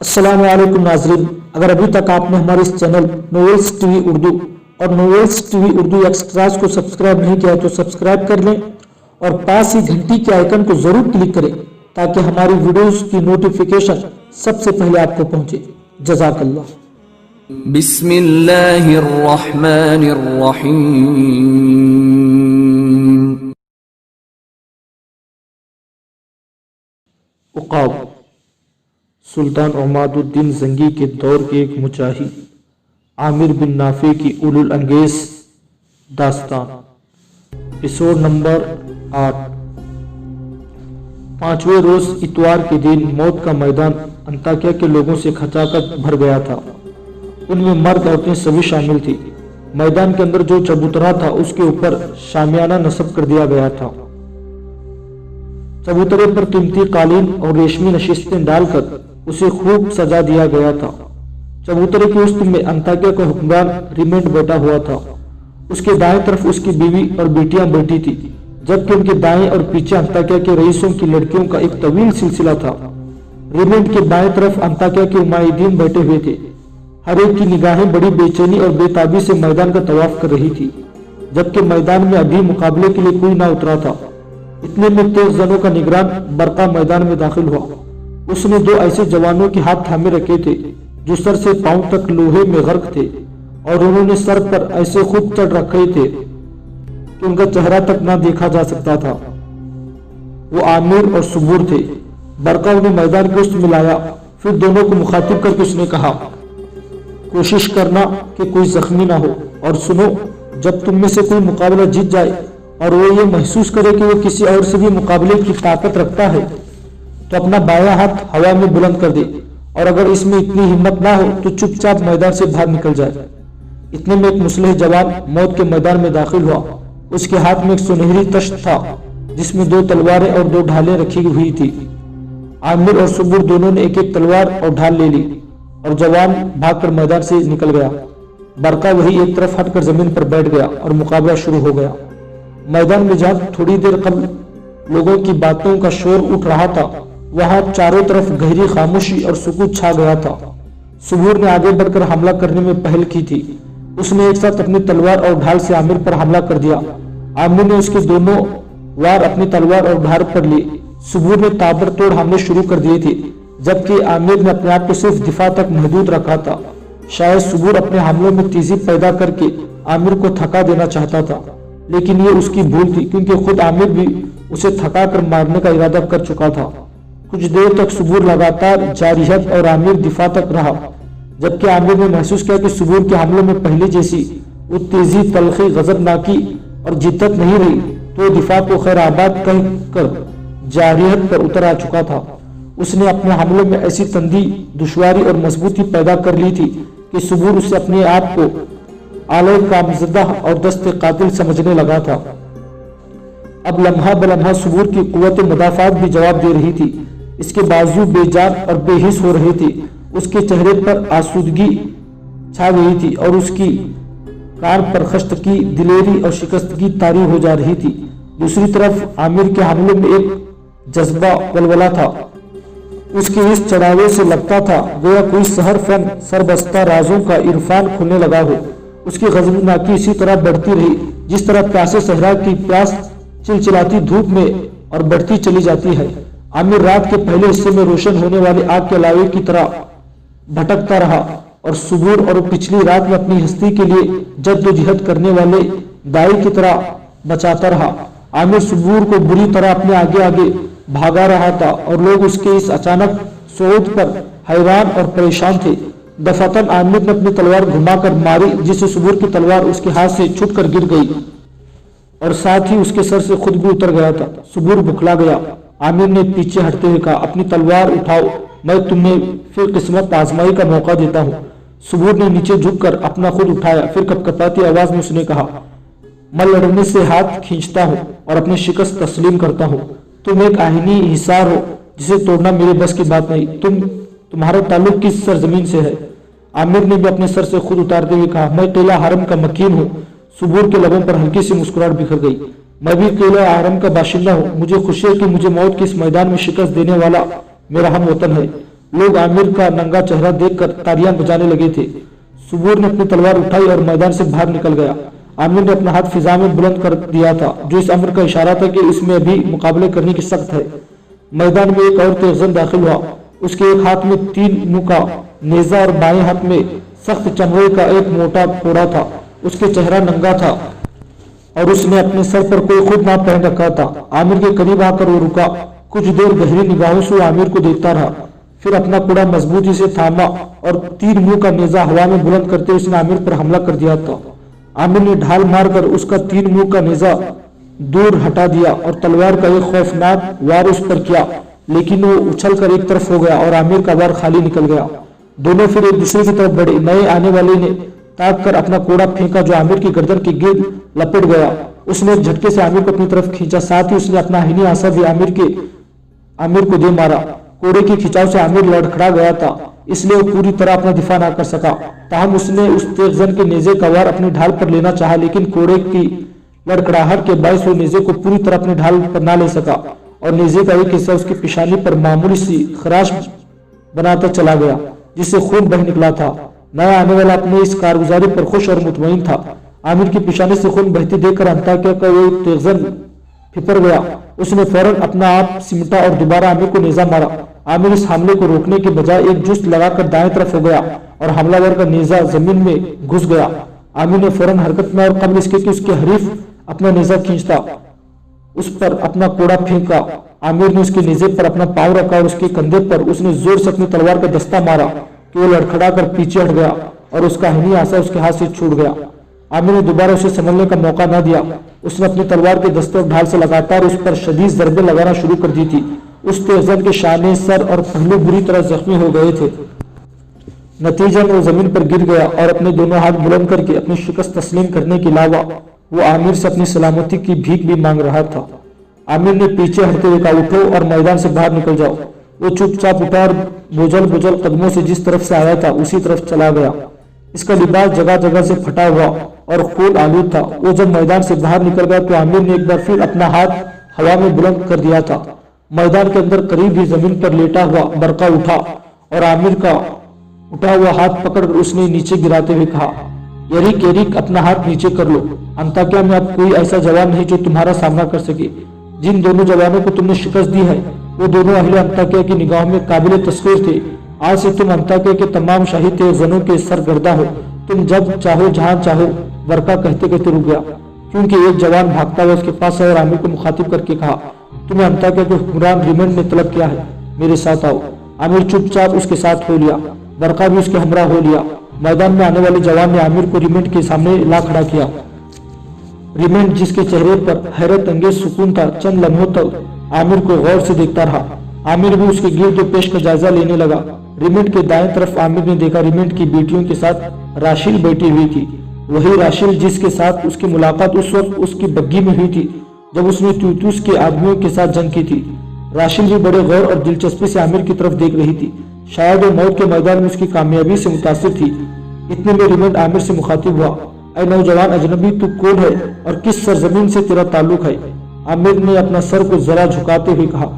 السلام علیکم ناظرین، اگر ابھی تک آپ نے ہمارے اس چینل نویلز ٹی وی اردو اور نویلز ٹی وی اردو ایکسٹراز کو سبسکرائب نہیں کیا تو سبسکرائب کر لیں اور پاس ہی گھنٹی کے آئیکن کو ضرور کلک کریں تاکہ ہماری ویڈیوز کی نوٹیفیکیشن سب سے پہلے آپ کو پہنچے۔ جزاک اللہ۔ بسم اللہ الرحمن الرحیم۔ عقاب سلطان عماد الدین زنگی کے دور کے ایک مجاہد عامر بن نافع کی اولو الانگیز داستان، ایپیسوڈ نمبر 8۔ پانچویں روز اتوار کے دن موت کا میدان انطاکیہ کے لوگوں سے کھچاکھچ بھر گیا تھا۔ ان میں مرد عورتیں سبھی شامل تھی۔ میدان کے اندر جو چبوترا تھا اس کے اوپر شامیانہ نصب کر دیا گیا تھا۔ چبوترے پر قیمتی قالین اور ریشمی نشستیں ڈال کر اسے خوب سجا دیا گیا تھا۔ چبوترے کے وسط میں انطاکیہ کا حکمران ریمنڈ بیٹھا ہوا تھا۔ اس کے دائیں طرف اس کی بیوی اور بیٹیاں بیٹھی تھی، جبکہ ان کے دائیں اور پیچھے انطاکیہ کے رئیسوں کی لڑکیوں کا ایک طویل سلسلہ تھا۔ ریمنڈ کے بائیں طرف انطاکیہ کے امائدین بیٹھے ہوئے تھے۔ ہر ایک کی نگاہیں بڑی بے چینی اور بے تابی سے میدان کا طواف کر رہی تھی، جبکہ میدان میں ابھی مقابلے کے لیے کوئی نہ اترا تھا۔ اتنے میں تیز زنوں کا نگران برقع میدان میں داخل ہوا۔ اس نے دو ایسے جوانوں کے ہاتھ تھامے رکھے تھے جو سر سے پاؤں تک لوہے میں غرق تھے، اور انہوں نے سر پر ایسے خود چڑھ رکھے تھے کہ ان کا چہرہ تک نہ دیکھا جا سکتا تھا۔ وہ عامر اور صبور تھے۔ برقع انہیں میدان کے وسط میں لایا، پھر دونوں کو مخاطب کر کے اس نے کہا، کوشش کرنا کہ کوئی زخمی نہ ہو، اور سنو، جب تم میں سے کوئی مقابلہ جیت جائے اور وہ یہ محسوس کرے کہ وہ کسی اور سے بھی مقابلے کی طاقت رکھتا ہے تو اپنا بایاں ہاتھ ہوا میں بلند کر دے، اور اگر اس میں اتنی ہمت نہ ہو تو چپ چاپ میدان سے باہر نکل جائے۔ اتنے میں ایک مسلح جوان موت کے میدان میں داخل ہوا۔ اس کے ہاتھ میں ایک سنہری تشت تھا جس میں دو تلواریں اور دو ڈھالیں رکھی ہوئی تھی۔ عامر اور صبور دونوں نے ایک ایک تلوار اور ڈھال لے لی اور جوان بھاگ کر میدان سے نکل گیا۔ برقع وہی ایک طرف ہٹ کر زمین پر بیٹھ گیا اور مقابلہ شروع ہو گیا۔ میدان میں جہاں تھوڑی دیر قبل لوگوں کی باتوں کا شور اٹھ رہا تھا، وہاں چاروں طرف گہری خاموشی اور سکوت چھا گیا تھا۔ صبور نے آگے بڑھ کر حملہ کرنے میں پہل کی تھی۔ اس نے ایک ساتھ اپنی تلوار اور ڈھال سے عامر پر حملہ کر دیا۔ عامر نے اس کے دونوں وار اپنی تلوار اور ڈھال پر لیے۔ صبور نے تابڑتوڑ حملے شروع کر دیے تھے، جبکہ عامر نے اپنے آپ کو صرف دفاع تک محدود رکھا تھا۔ شاید صبور اپنے حملوں میں تیزی پیدا کر کے عامر کو تھکا دینا چاہتا تھا، لیکن یہ اس کی بھول تھی، کیونکہ خود عامر بھی اسے تھکا کر مارنے کا ارادہ کر چکا تھا۔ کچھ دیر تک صبور لگاتار جارحیت اور عامر دفاع تک رہا، جبکہ عامر نے محسوس کیا کہ صبور کے حملوں میں پہلے جیسی وہ تیزی، تلخی، غضبناکی اور جدت نہیں رہی، تو وہ دفاع کو خیر آباد کہہ کر جارحیت پر اتر آ چکا تھا۔ اس نے اپنے حملوں میں ایسی تندی، دشواری اور مضبوطی پیدا کر لی تھی کہ صبور اس سے اپنے آپ کو آلہ کامزدہ اور دست قاتل سمجھنے لگا تھا۔ اب لمحہ بلمحہ صبور کی قوت مدافعات بھی جواب دے رہی تھی۔ اس کے بازو بے جان اور بے حس ہو رہے تھے۔ اس کے چہرے پر آسودگی چھا گئی تھی اور اس کی کان پر خشتگی، دلیری اور شکستگی طاری ہو جا رہی تھی۔ دوسری طرف عامر کے حملوں میں ایک جذبہ ولولہ تھا۔ اس کے اس چڑھاوے سے لگتا تھا گویا کوئی سحر فن سربستہ رازوں کا عرفان کھلنے لگا ہو۔ اس کی غضبناکی اسی طرح بڑھتی رہی جس طرح پیاسے صحرا کی پیاس چلچلاتی دھوپ میں اور بڑھتی چلی جاتی ہے۔ عامر رات کے پہلے حصے میں روشن ہونے والے آگ کے لاوے کی طرح بھٹکتا رہا، اور صبور اور پچھلی رات میں اپنی ہستی کے لیے جد و جہد کرنے والے دائی کی طرح بچاتا رہا۔ عامر صبور کو بری طرح اپنے آگے آگے بھاگا رہا تھا، اور لوگ اس کے اس اچانک صعود پر حیران اور پریشان تھے۔ دفعتاً عامر نے اپنی تلوار گھما کر ماری، جس سے صبور کی تلوار اس کے ہاتھ سے چھٹ کر گر گئی اور ساتھ ہی اس کے سر سے خود بھی اتر گیا تھا۔ صبور بکھلا گیا۔ عامر نے پیچھے ہٹتے ہوئے کہا، اپنی تلوار اٹھاؤ، میں تمہیں پھر قسمت آزمائی کا موقع دیتا ہوں۔ صبور نے نیچے جھک کر اپنا خود اٹھایا، پھر کپکپاتی آواز میں اس نے کہا، میں لڑنے سے ہاتھ کھینچتا ہوں اور اپنی شکست تسلیم کرتا ہوں۔ تم ایک آہنی حصار ہو جسے توڑنا میرے بس کی بات نہیں۔ تمہارا تعلق کس سرزمین سے ہے؟ عامر نے بھی اپنے سر سے خود اتارتے ہوئے کہا، میں قلعہ حرم کا مکین ہوں۔ صبور کے لبوں پر ہلکی سی مسکراہٹ بکھر گئی۔ میں بھی قلعہ حرم کا باشندہ ہوں۔ مجھے خوشی ہے کہ مجھے موت کے اس میدان میں شکست دینے والا میرا ہم وطن ہے۔ लोग आमिर का नंगा चेहरा देखकर तालियां बजाने लगे थे। सुबूर ने अपनी तलवार उठाई और मैदान से बाहर निकल गया। आमिर ने अपना हाथ फिजा में बुलंद कर दिया था, जो इस अमर का इशारा था कि इसमें भी मुकाबले करने की सख्त है। मैदान में एक और तेजन दाखिल हुआ। उसके एक हाथ में 3 मुंह का नेजा और बाएं हाथ में सख्त चमड़े का एक मोटा कोड़ा था। उसके चेहरा नंगा था और उसने अपने सर पर कोई खुद नाप पहन रखा था। आमिर के करीब आकर वो रुका। कुछ देर गहरी निगाहों से आमिर को देखता रहा, फिर अपना कोड़ा मजबूती से थामा और 3 मुंह का नेजा हवा में बुलंद करते उसने आमिर पर हमला कर दिया था। आमिर ने ढाल मारकर उसका 3 मुंह का नेजा दूर हटा दिया और तलवार का एक खौफनाक वार उस पर किया, लेकिन वो उछलकर एक तरफ हो गया और आमिर का वार खाली निकल गया। दोनों फिर एक दूसरे की तरफ बढ़े। नए आने वाले ने ताक कर अपना कोड़ा फेंका, जो आमिर की गर्दन के गिर्द लपट गया। उसने एक झटके से आमिर को अपनी तरफ खींचा, साथ ही उसने अपना हिनी आसा भी आमिर को दे मारा। कोड़े के खिंचाव से आमिर लड़खड़ा गया था, इसलिए वो पूरी तरह अपना दिफा ना कर सका। ताहम उसने उस तेजन के नेजे का वार अपनी ढाल पर लेना चाहा, लेकिन कोड़े की लड़खड़ाहट के बायस वो नेजे को पूरी तरह अपनी ढाल पर ना ले सका और नेजे का एक हिस्सा उसकी पेशानी पर मामूली सी खराश बनाता चला गया, जिससे खून बह निकला था। नया आने वाला अपने इस कारगुजारी पर खुश और मुतमईन था। आमिर की पेशानी से खून बहती देखकर अंताकिया का वो तेजन फिपर गया। उसने फौरन अपना आप सिमटा और दोबारा आमिर को नेजा मारा। आमिर इस हमले को रोकने के बजाय एक जुस्त लगाकर दाएं तरफ हो गया और हमलावर का नेजा जमीन में घुस गया। आमिर ने फौरन हरकत में और कबल इसके कि उसके हरीफ अपना नेजा खींचता उस पर अपना कोड़ा फेंका। आमिर ने उसके नेजे पर अपना पांव रखा और उसके कंधे पर उसने जोर से अपनी तलवार का दस्ता मारा कि वो लड़खड़ा कर पीछे हट गया और उसका हिनी आसा उसके हाथ से छूट गया। आमिर ने दोबारा उसे संभलने का मौका न दिया। उसने अपनी तलवार के दस्ते और ढाल से लगातार उस पर शदीद ज़रबे लगाना शुरू कर दी थी। उस तेजन के शाने, सर और पहलू बुरी तरह जख्मी हो गए थे। नतीजन वो जमीन पर गिर गया और अपने दोनों हाथ बुलंद करके अपनी शिकस्त तस्लीम करने के अलावा वो आमिर से अपनी सलामती की भीख भी मांग रहा था। आमिर ने पीछे हटते हुए कहा, उठो और मैदान से बाहर निकल जाओ। वो चुपचाप उठा और बुझल कदमों से जिस तरफ से आया था उसी तरफ चला गया। इसका लिबास जगह जगह से फटा हुआ और खून आलूद था। वो जब मैदान से बाहर निकल गया तो आमिर ने एक बार फिर अपना हाथ हवा में बुलंद कर दिया था। मैदान के अंदर करीब ही जमीन पर लेटा हुआ बरका उठा और आमिर का उठा हुआ हाथ पकड़कर उसने नीचे गिराते हुए कहा, यरीक यरीक, अपना हाथ नीचे कर लो। अंताकिया में अब कोई ऐसा जवान नहीं जो तुम्हारा सामना कर सके। जिन दोनों जवानों को तुमने शिकस्त दी है वो दोनों अहले अंताकिया की निगाहों में काबिल तस्वीर थे। आज से तुम अंताकिया के तमाम शाही तेजनों के सरगर्दा हो। तुम जब चाहो जहां चाहो। बरका कहते कहते रुक गया, क्योंकि एक जवान भागता हुआ उसके पास आया और आमिर को मुखातिब करके कहा, तुम्हें अंताकिया के हुक्मरान रिमेंड ने तलब किया है, मेरे साथ आओ। आमिर चुपचाप उसके साथ हो लिया। बरका भी उसके हमरा हो लिया। मैदान में आने वाले जवान ने आमिर को रिमेंड के सामने ला खड़ा किया। रिमेंड, जिसके चेहरे पर हैरत अंगेज सुकून था, चंद लम्हों तक आमिर को गौर से देखता रहा। आमिर भी उसके गिर्द पेश का जायजा लेने लगा। रिमेंड के दाएं तरफ आमिर ने देखा रिमेंड की बेटियों के साथ राशिल बैठी हुई थी। वही राशिल जिसके साथ उसकी मुलाकात उस वक्त उसकी बग्गी में हुई थी जब उसने त्यूतुस के आदमियों के साथ जंग की थी। राशिल भी बड़े गौर और दिलचस्पी से आमिर की तरफ देख रही थी। शायद वो मौत के मैदान में उसकी कामयाबी से मुतासिर थी। इतने में रिमेंड आमिर से मुखातिब हुआ, ऐ नौजवान अजनबी, तू कौन है और किस सरजमीन से तेरा ताल्लुक है? आमिर ने अपना सर को जरा झुकाते हुए कहा,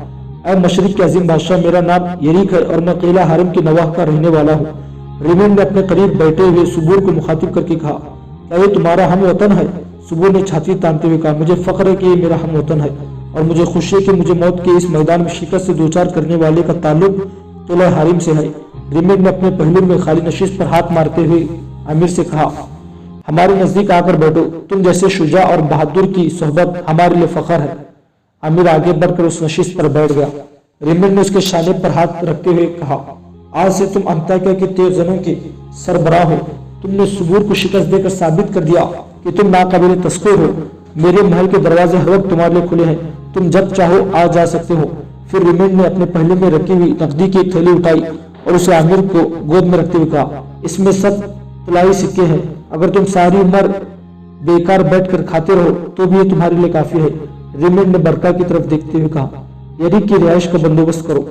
ऐ मशरिक के अजीम बादशाह, मेरा नाम यरीक है और मैं किला हरम के नवाह का रहने वाला हूँ। रिमेंड ने अपने करीब बैठे हुए सुबूर को मुखातिब करके कहा, क्या ये तुम्हारा हम वतन है? सुबूर ने छाती तानते हुए कहा, मुझे फख्र है कि ये मेरा हम वतन है और मुझे खुशी है कि मुझे मौत के इस मैदान में शिकस्त से दो चार करने वाले का ताल्लुक किला हरम से है। रिमेंड ने अपने पहलू में खाली नशिश पर हाथ मारते हुए आमिर से कहा, हमारे नजदीक आकर बैठो। तुम जैसे शुजा और बहादुर की सोहबत हमारे लिए फख्र है। आमिर आगे बढ़कर उस नशिश पर बैठ गया। रिमेंड ने उसके शाने पर हाथ रखते हुए कहा, आज से तुम अंताकिया के तेजनों के सरबराह हो। तुमने सुबूर को शिकस्त देकर साबित कर दिया कि तुम नाकाबिल तस्खुर हो। मेरे महल के दरवाजे हर वक्त तुम्हारे लिए खुले हैं, तुम जब चाहो आ जा सकते हो। फिर रिमेंड ने अपने पहले में रखी हुई नकदी की एक थैली उठाई और उसे आमिर को गोद में रखते हुए कहा, इसमें सब तिलाई सिक्के हैं। अगर तुम सारी उम्र बेकार बैठकर खाते रहो तो भी ये तुम्हारे लिए काफी है। रिमेंड ने बरका की तरफ देखते हुए कहा, यरीक की रिहाइश का बंदोबस्त करो।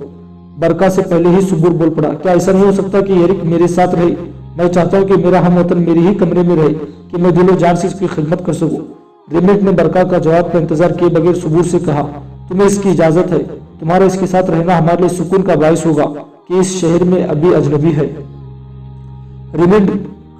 बरका से पहले ही सुबूर बोल पड़ा, क्या ऐसा नहीं हो सकता कि यरीक मेरे साथ रहे? मैं चाहता हूँ कि मेरा हम वतन मेरे ही कमरे में रहे कि मैं दिलो जान से इसकी खिदमत कर सकूं। रिमेंड ने बरका का जवाब का इंतजार किए बगैर सुबूर से कहा, तुम्हें इसकी इजाजत है। तुम्हारा इसके साथ रहना हमारे लिए सुकून का बायस होगा, कि इस शहर में अभी अजनबी है। रिमिंड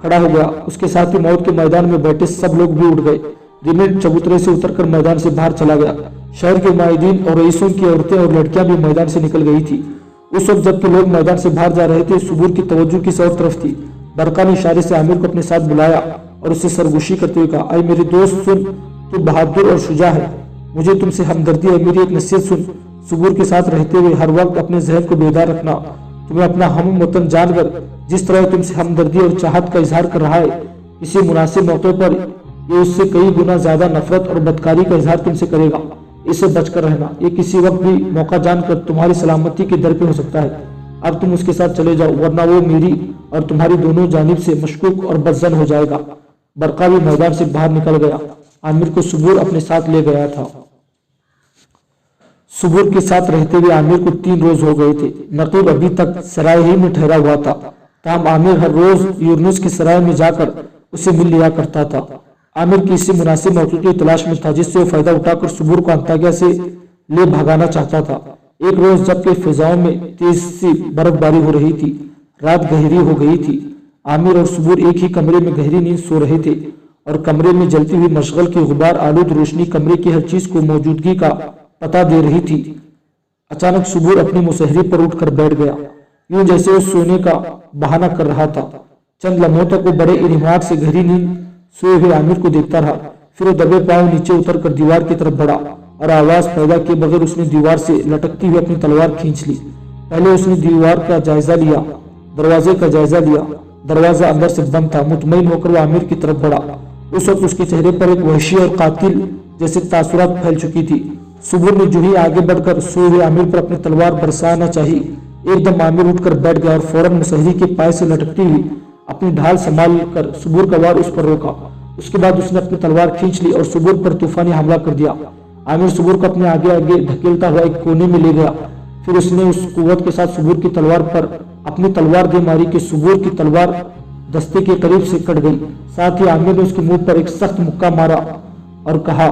खड़ा हो गया, उसके साथ ही मौत के मैदान में बैठे सब लोग भी उठ गए। रिमिंड चबूतरे से उतरकर मैदान से बाहर चला गया। शहर के मुआहिदीन और रईसों की औरतें और लड़कियां भी मैदान से निकल गई थी। उस वक्त जबकि लोग मैदान से बाहर जा रहे थे, सुबूर की तवज्जो किसी और तरफ थी। बरका ने इशारे से आमिर को अपने साथ बुलाया और उससे सरगोशी करते हुए कहा, अय मेरे दोस्त सुन, तू बहादुर और शुजा है, मुझे तुमसे हमदर्दी है। मेरी एक नसीहत सुन, सुबूर के साथ रहते हुए हर वक्त अपने जहन को बेदार रखना। तुम्हें अपना हम वतन जानकर जिस तरह तुमसे हमदर्दी और चाहत का इजहार कर रहा है, इसी मुनासिब मौके पर ये उससे कई गुना ज्यादा नफरत और बदकारी का इजहार तुमसे करेगा। इससे बचकर रहना, ये किसी वक्त भी मौका जानकर तुम्हारी सलामती के दर पे हो सकता है। अब तुम उसके साथ चले जाओ, वरना वो मेरी और तुम्हारी दोनों जानिब से मशकूक और बदजन हो जाएगा। बरका भी मैदान से बाहर निकल गया। आमिर को सुबूर अपने साथ ले गया था। सुबूर के साथ रहते हुए आमिर को 3 रोज हो गए थे। नकीब अभी तक सराय ही में ठहरा हुआ था। ताहम आमिर हर रोज यूनुस की सराय में जाकर उसे मिल लिया करता था। आमिर की इसी मुनासिब मौके की तलाश में था जिससे वो फायदा उठाकर सुबूर को अंताकिया से ले भागाना चाहता था। एक रोज जबकि फिजाओं में तेज सी बर्फबारी हो रही थी, रात गहरी हो गई थी। आमिर और सुबूर एक ही कमरे में गहरी नींद सो रहे थे और कमरे में जलती हुई मशगल की गुबार आलूद रोशनी कमरे की हर चीज को मौजूदगी का पता दे रही थी। अचानक सुबूर अपनी मुसहरी पर उठकर बैठ गया, यूं जैसे वो सोने का बहाना कर रहा था। चंद लम्हों तक वो बड़े इरिमात से गहरी नींद सोए हुए आमिर को देखता रहा। फिर वो दबे पांव नीचे उतरकर दीवार की तरफ बढ़ा और आवाज पैदा किए बगैर उसने दीवार से लटकती हुई अपनी तलवार खींच ली। पहले उसने दीवार का जायजा लिया, दरवाजे का जायजा लिया। दरवाजा अंदर से बंद था। मुतमईन होकर वो आमिर की तरफ बढ़ा। उस वक्त उसके चेहरे पर एक वहशी और कातिल जैसे तासुरात फैल चुकी थी। सुबूर ने जो ही आगे बढ़कर सोए हुए आमिर पर अपनी तलवार बरसाना चाही, एकदम आमिर उठकर बैठ गया और फौरन मुसहरी के पाए से लटकती हुई अपनी ढाल संभाल कर सुबूर का वार उस पर रोका। उसके बाद उसने अपनी तलवार खींच ली और सुबूर पर तूफानी हमला कर दिया। आमिर सुबूर को अपने आगे आगे धकेलता हुआ एक कोने में ले गया। फिर उसने उस कुव्वत के साथ सुबूर की तलवार पर अपनी तलवार दे मारी कि सुबूर की तलवार दस्ते के करीब से कट गई। साथ ही आमिर ने उसके मुंह पर एक सख्त मुक्का मारा और कहा,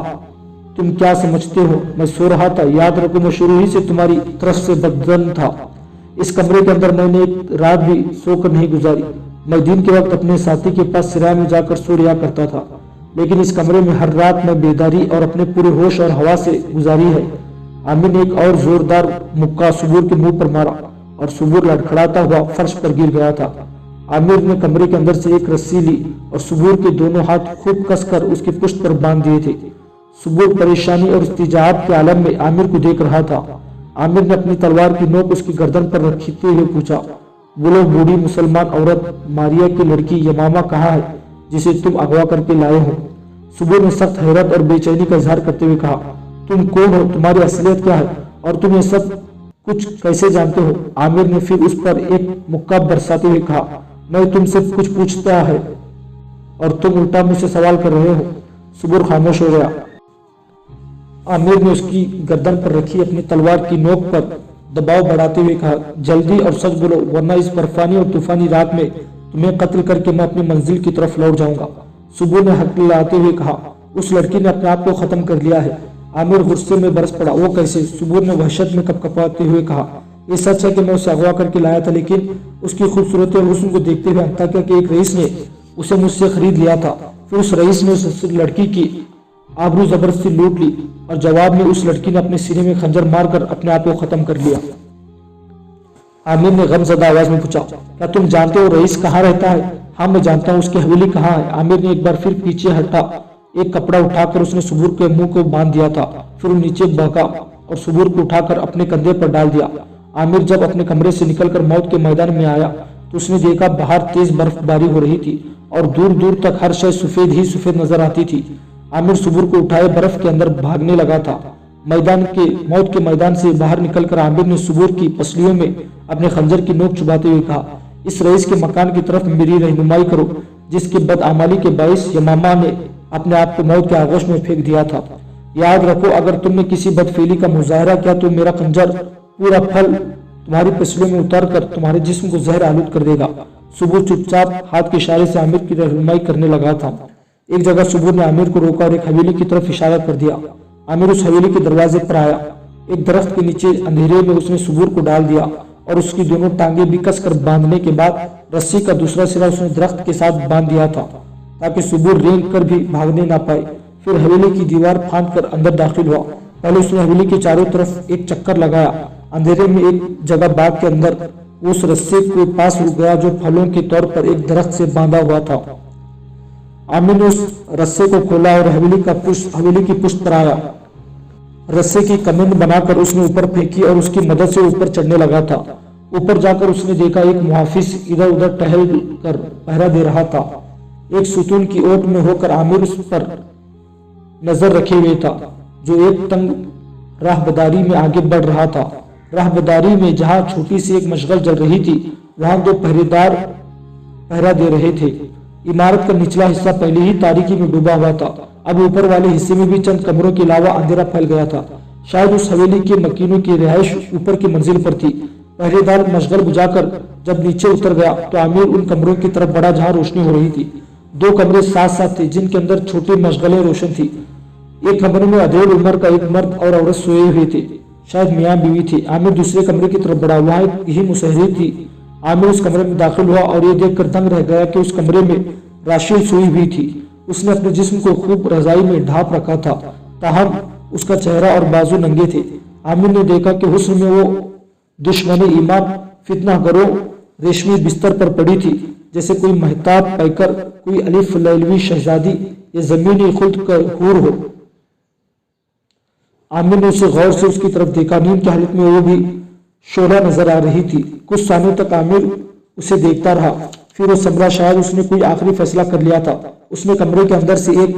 तुम क्या समझते हो, मैं सो रहा था। याद रखो मैं शुरू ही से तुम्हारी तरफ से बदजन था। इस कमरे के अंदर मैंने एक रात भी सोकर नहीं गुजारी। मैं दिन के वक्त अपने साथी के पास सिराय में जाकर सो लिया करता था, लेकिन इस कमरे में हर रात मैं बेदारी और अपने पूरे होश और हवा से गुजारी है। आमिर ने एक और जोरदार मुक्का सुबूर के मुंह पर मारा और सुबूर लड़खड़ाता हुआ फर्श पर गिर गया था। आमिर ने कमरे के अंदर से एक रस्सी ली और सुबूर के दोनों हाथ खूब कसकर उसकी पुश्त पर बांध दिए थे। सुबूर परेशानी और इस्तिजाब के आलम में आमिर को देख रहा था। आमिर ने अपनी तलवार की नोक उसकी गर्दन पर रखते हुए पूछा, बोलो बूढ़ी मुसलमान औरत मारिया की लड़की यमामा कहाँ है जिसे तुम अगवा करके लाए हो? सुबूर ने सख्त हैरत और बेचैनी का इजहार करते हुए कहा, तुम कौन हो, तुम्हारी असलियत क्या है और तुम ये सब कुछ कैसे जानते हो? आमिर ने फिर उस पर एक मुक्का बरसाते हुए कहा, मैं तुमसे कुछ पूछता है और तुम उल्टा मुझसे सवाल कर रहे हो। सुबूर खामोश हो गया। आमिर ने उसकी गर्दन पर रखी अपनी तलवार की नोक पर दबाव बढ़ाते हुए कहा, जल्दी और सच बोलो, वरना इस बर्फानी और तूफानी रात में तुम्हें कत्ल करके मैं अपनी मंजिल की तरफ लौट जाऊंगा। सुबूर ने हक लाते हुए कहा, उस लड़की ने अपने आप को खत्म कर लिया है। आमिर गुस्से में बरस पड़ा, वो कैसे? सुबूर ने वहशत में कपकपाते हुए कहा, ये सच है कि मैं उसे अगवा करके लाया था, लेकिन उसकी खूबसूरती और हुस्न को देखते हुए अंताकिया के एक रईस ने उसे मुझसे खरीद लिया था। फिर उस रईस ने उस लड़की की आबरू जबरदस्ती लूट ली और जवाब में उस लड़की ने अपने सीने में खंजर मारकर अपने आप को खत्म कर लिया। आमिर ने गमज़दा आवाज में पूछा, क्या तुम जानते हो रईस कहाँ रहता है? हाँ मैं जानता हूँ, उसकी हवेली कहाँ है? आमिर ने एक बार फिर पीछे हटा एक कपड़ा उठाकर उसने सुबूर के मुंह को बांध दिया था। फिर वो नीचे भागा और सुबूर को उठाकर अपने कंधे पर डाल दिया। आमिर जब अपने कमरे से निकलकर मौत के मैदान में आया तो उसने देखा बाहर तेज बर्फबारी हो रही थी और दूर दूर तक हर शय सफेद ही सफेद नजर आती थी। आमिर सुबूर को उठाए बर्फ के अंदर भागने लगा था। मौत के मैदान से बाहर निकलकर आमिर ने सुबूर की पसलियों में अपने खंजर की नोक चुभाते हुए कहा, इस रईस के मकान की तरफ मेरी रहनुमाई करो जिसकी बदआमाली के बाइस यमामा ने अपने आप को मौत के आगोश में फेंक दिया था। याद रखो, अगर तुमने किसी बदफेली का मुजाहरा किया तो मेरा खंजर पूरा फल तुम्हारी पसलियों में उतार कर तुम्हारे जिस्म को जहर आलूद कर देगा। सुबूर चुपचाप हाथ के इशारे से आमिर की रहनुमाई करने लगा था। एक जगह सुबूर ने आमिर को रोका और एक हवेली की तरफ इशारा कर दिया। आमिर उस हवेली के दरवाजे पर आया। एक दरख्त के नीचे अंधेरे में उसने सुबूर को डाल दिया और उसकी दोनों टांगे भी कस कर बांधने के बाद रस्सी का दूसरा सिरा उसने दरख्त के साथ बांध दिया था ताकि सुबूर रेंग कर भी भागने ना पाए। फिर हवेली की दीवार फांद कर अंदर दाखिल हुआ। पहले उसने हवेली के चारों तरफ एक चक्कर लगाया। अंधेरे में एक जगह बाग के अंदर उस रस्से के पास रुक गया जो फलों के तौर पर एक दरख्त से बांधा हुआ था। आमिर ने उस रस्से को खोला और हवेली की पुष्ट पर आया। रस्से की कमंद बनाकर उसने ऊपर फेंकी और उसकी मदद से ऊपर चढ़ने लगा था। ऊपर जाकर उसने देखा एक मुहाफिज इधर उधर टहल कर पहरा दे रहा था। एक सुतून की ओट में होकर आमिर उस पर नजर रखे हुए था जो एक तंग राहबदारी में आगे बढ़ रहा था। राहबदारी में जहां छोटी सी एक मशगल जल रही थी वहां दो पहरेदार पहरा दे रहे थे। इमारत का निचला हिस्सा पहले ही तारीकी में डूबा हुआ था। अब ऊपर वाले हिस्से में भी चंद कमरों के अलावा अंधेरा फैल गया था। शायद उस हवेली के मकीनों की रिहाइश ऊपर की मंजिल पर थी। पहरेदार मशगल बुझाकर जब नीचे उतर गया तो आमिर उन कमरों की तरफ बढ़ा जहां रोशनी हो रही थी। दो कमरे साथ साथ थे जिनके अंदर छोटी मशगलें रोशन थी। एक कमरे में अधेड़ उम्र का एक मर्द और औरत सोए हुए थे, शायद मियाँ बीवी थे। आमिर दूसरे कमरे की तरफ बढ़ा, वहां एक ही मुसहरी थी। आमिर उस कमरे में दाखिल हुआ और ये देखकर दंग रह गया कि उस कमरे में राशिल सोई हुई थी। उसने अपने जिस्म को खूब रजाई में ढांप रखा था, ताहम उसका चेहरा और बाजू नंगे थे। आमिर ने देखा कि हुस्न में वो दुश्मन ईमान फितना गरो रेशमी बिस्तर पर पड़ी थी, जैसे कोई महताब पैकर, कोई अलिफ लैलवी शहजादी या जमीनी खुद का हूर हो। आमिर ने उसे गौर से उसकी तरफ देखा। नींद की हालत में वो भी शोला नजर आ रही थी। कुछ सालों तक आमिर उसे देखता रहा, फिर वो समझा शायद उसने कोई आखिरी फैसला कर लिया था। उसने कमरे के अंदर से एक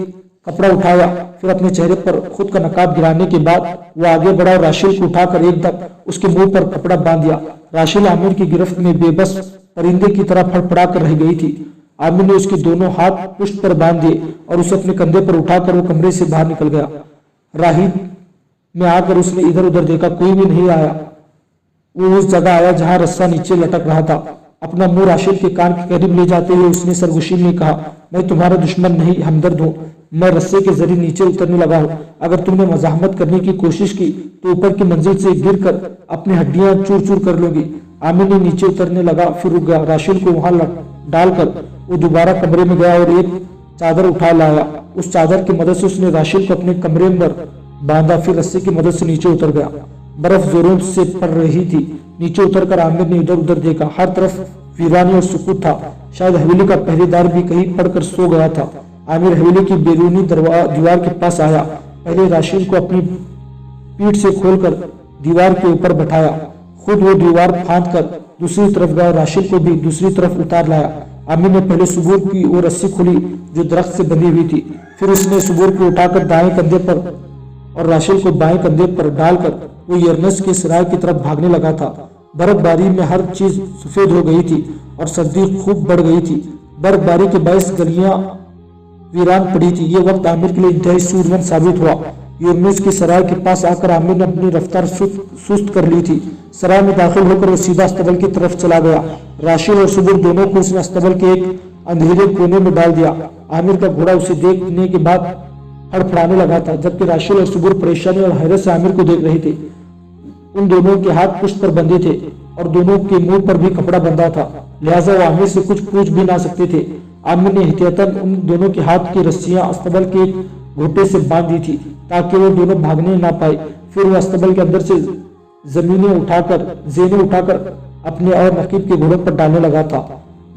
कपड़ा उठाया, फिर अपने चेहरे पर खुद का नकाब गिराने के बाद वो आगे बढ़ा और राशिल को उठाकर एकदम उसके मुंह पर कपड़ा बांध दिया। राशिल आमिर की गिरफ्त में बेबस परिंदे की तरह फड़फड़ा कर रह गई थी। आमिर ने उसके दोनों हाथ पुष्ट पर बांध दिए और उसे अपने कंधे पर उठाकर वो कमरे से बाहर निकल गया। राहिब में आकर उसने इधर उधर देखा, कोई भी नहीं आया। वो उस जगह आया जहां रस्सा नीचे लटक रहा था। अपना मुंह राशिल के कान के करीब ले जाते हुए उसने सरगोशी में कहा, मैं तुम्हारा दुश्मन नहीं हमदर्द हूँ। मैं रस्से के जरिए नीचे उतरने लगा हूँ। अगर तुमने मजाहमत करने की कोशिश की तो ऊपर की मंजिल से गिरकर अपनी हड्डियां चूर चूर कर लोगी। आमिर ने नीचे उतरने लगा, फिर रुक गया। राशिल को वहां डालकर वो दोबारा कमरे में गया और एक चादर उठा लाया। उस चादर की मदद से उसने राशिल को अपने कमरे में बांधा, फिर रस्से की मदद से नीचे उतर गया। बर्फ जोरों से पड़ रही थी। नीचे उतरकर आमिर ने इधर उधर देखा, हर तरफ वीरानी और सुकूत था। शायद हवेली का पहरेदार भी कहीं पड़कर सो गया था। आमिर हवेली की बैरूनी दीवार के पास आया। पहले राशिल को अपनी पीठ से खोलकर दीवार के ऊपर बैठाया, खुद वो दीवार फांद कर दूसरी तरफ गया, राशिल को भी दूसरी तरफ उतार लाया। आमिर ने पहले सुबूर की वो रस्सी खोली जो दरख्त से बंधी हुई थी, फिर उसने सुबूर को उठाकर दाएं कंधे पर और राशिल को बाएं कंधे पर डालकर वो यरनस के सराय की तरफ भागने लगा था। बर्फबारी में हर चीज सफेद हो गई थी और सर्दी खूब बढ़ गई थी। बर्फबारी के बायस गलियां वीरान पड़ी थी। ये वक्त आमिर के लिए इंतहाई सूरमंद साबित हुआ। यूरनुस की सराय के पास आकर आमिर ने अपनी रफ्तार सुस्त कर ली थी। सराय में दाखिल होकर वो सीधा अस्तबल की तरफ चला गया। राशिल और सुबुर दोनों को उसने अस्तबल के एक अंधेरे कोने में डाल दिया। आमिर का घोड़ा उसे देखने के बाद फड़फड़ाने लगा था, जबकि राशिल और सुबुर परेशानी और हैरत से आमिर को देख रहे थे। उन दोनों के हाथ पुष्ट पर बंधे थे और दोनों के मुंह पर भी कपड़ा बंधा था, लिहाजा वो आमिर से कुछ पूछ भी ना सकते थे। आमिर ने एहतियातन उन दोनों के हाथ की रस्सियां अस्तबल के एक घोटे से बांध दी थी ताकि वो दोनों भागने ना पाए। फिर वो अस्तबल के अंदर से जेने उठाकर अपने और नकीब के घोड़ों पर डालने लगा था।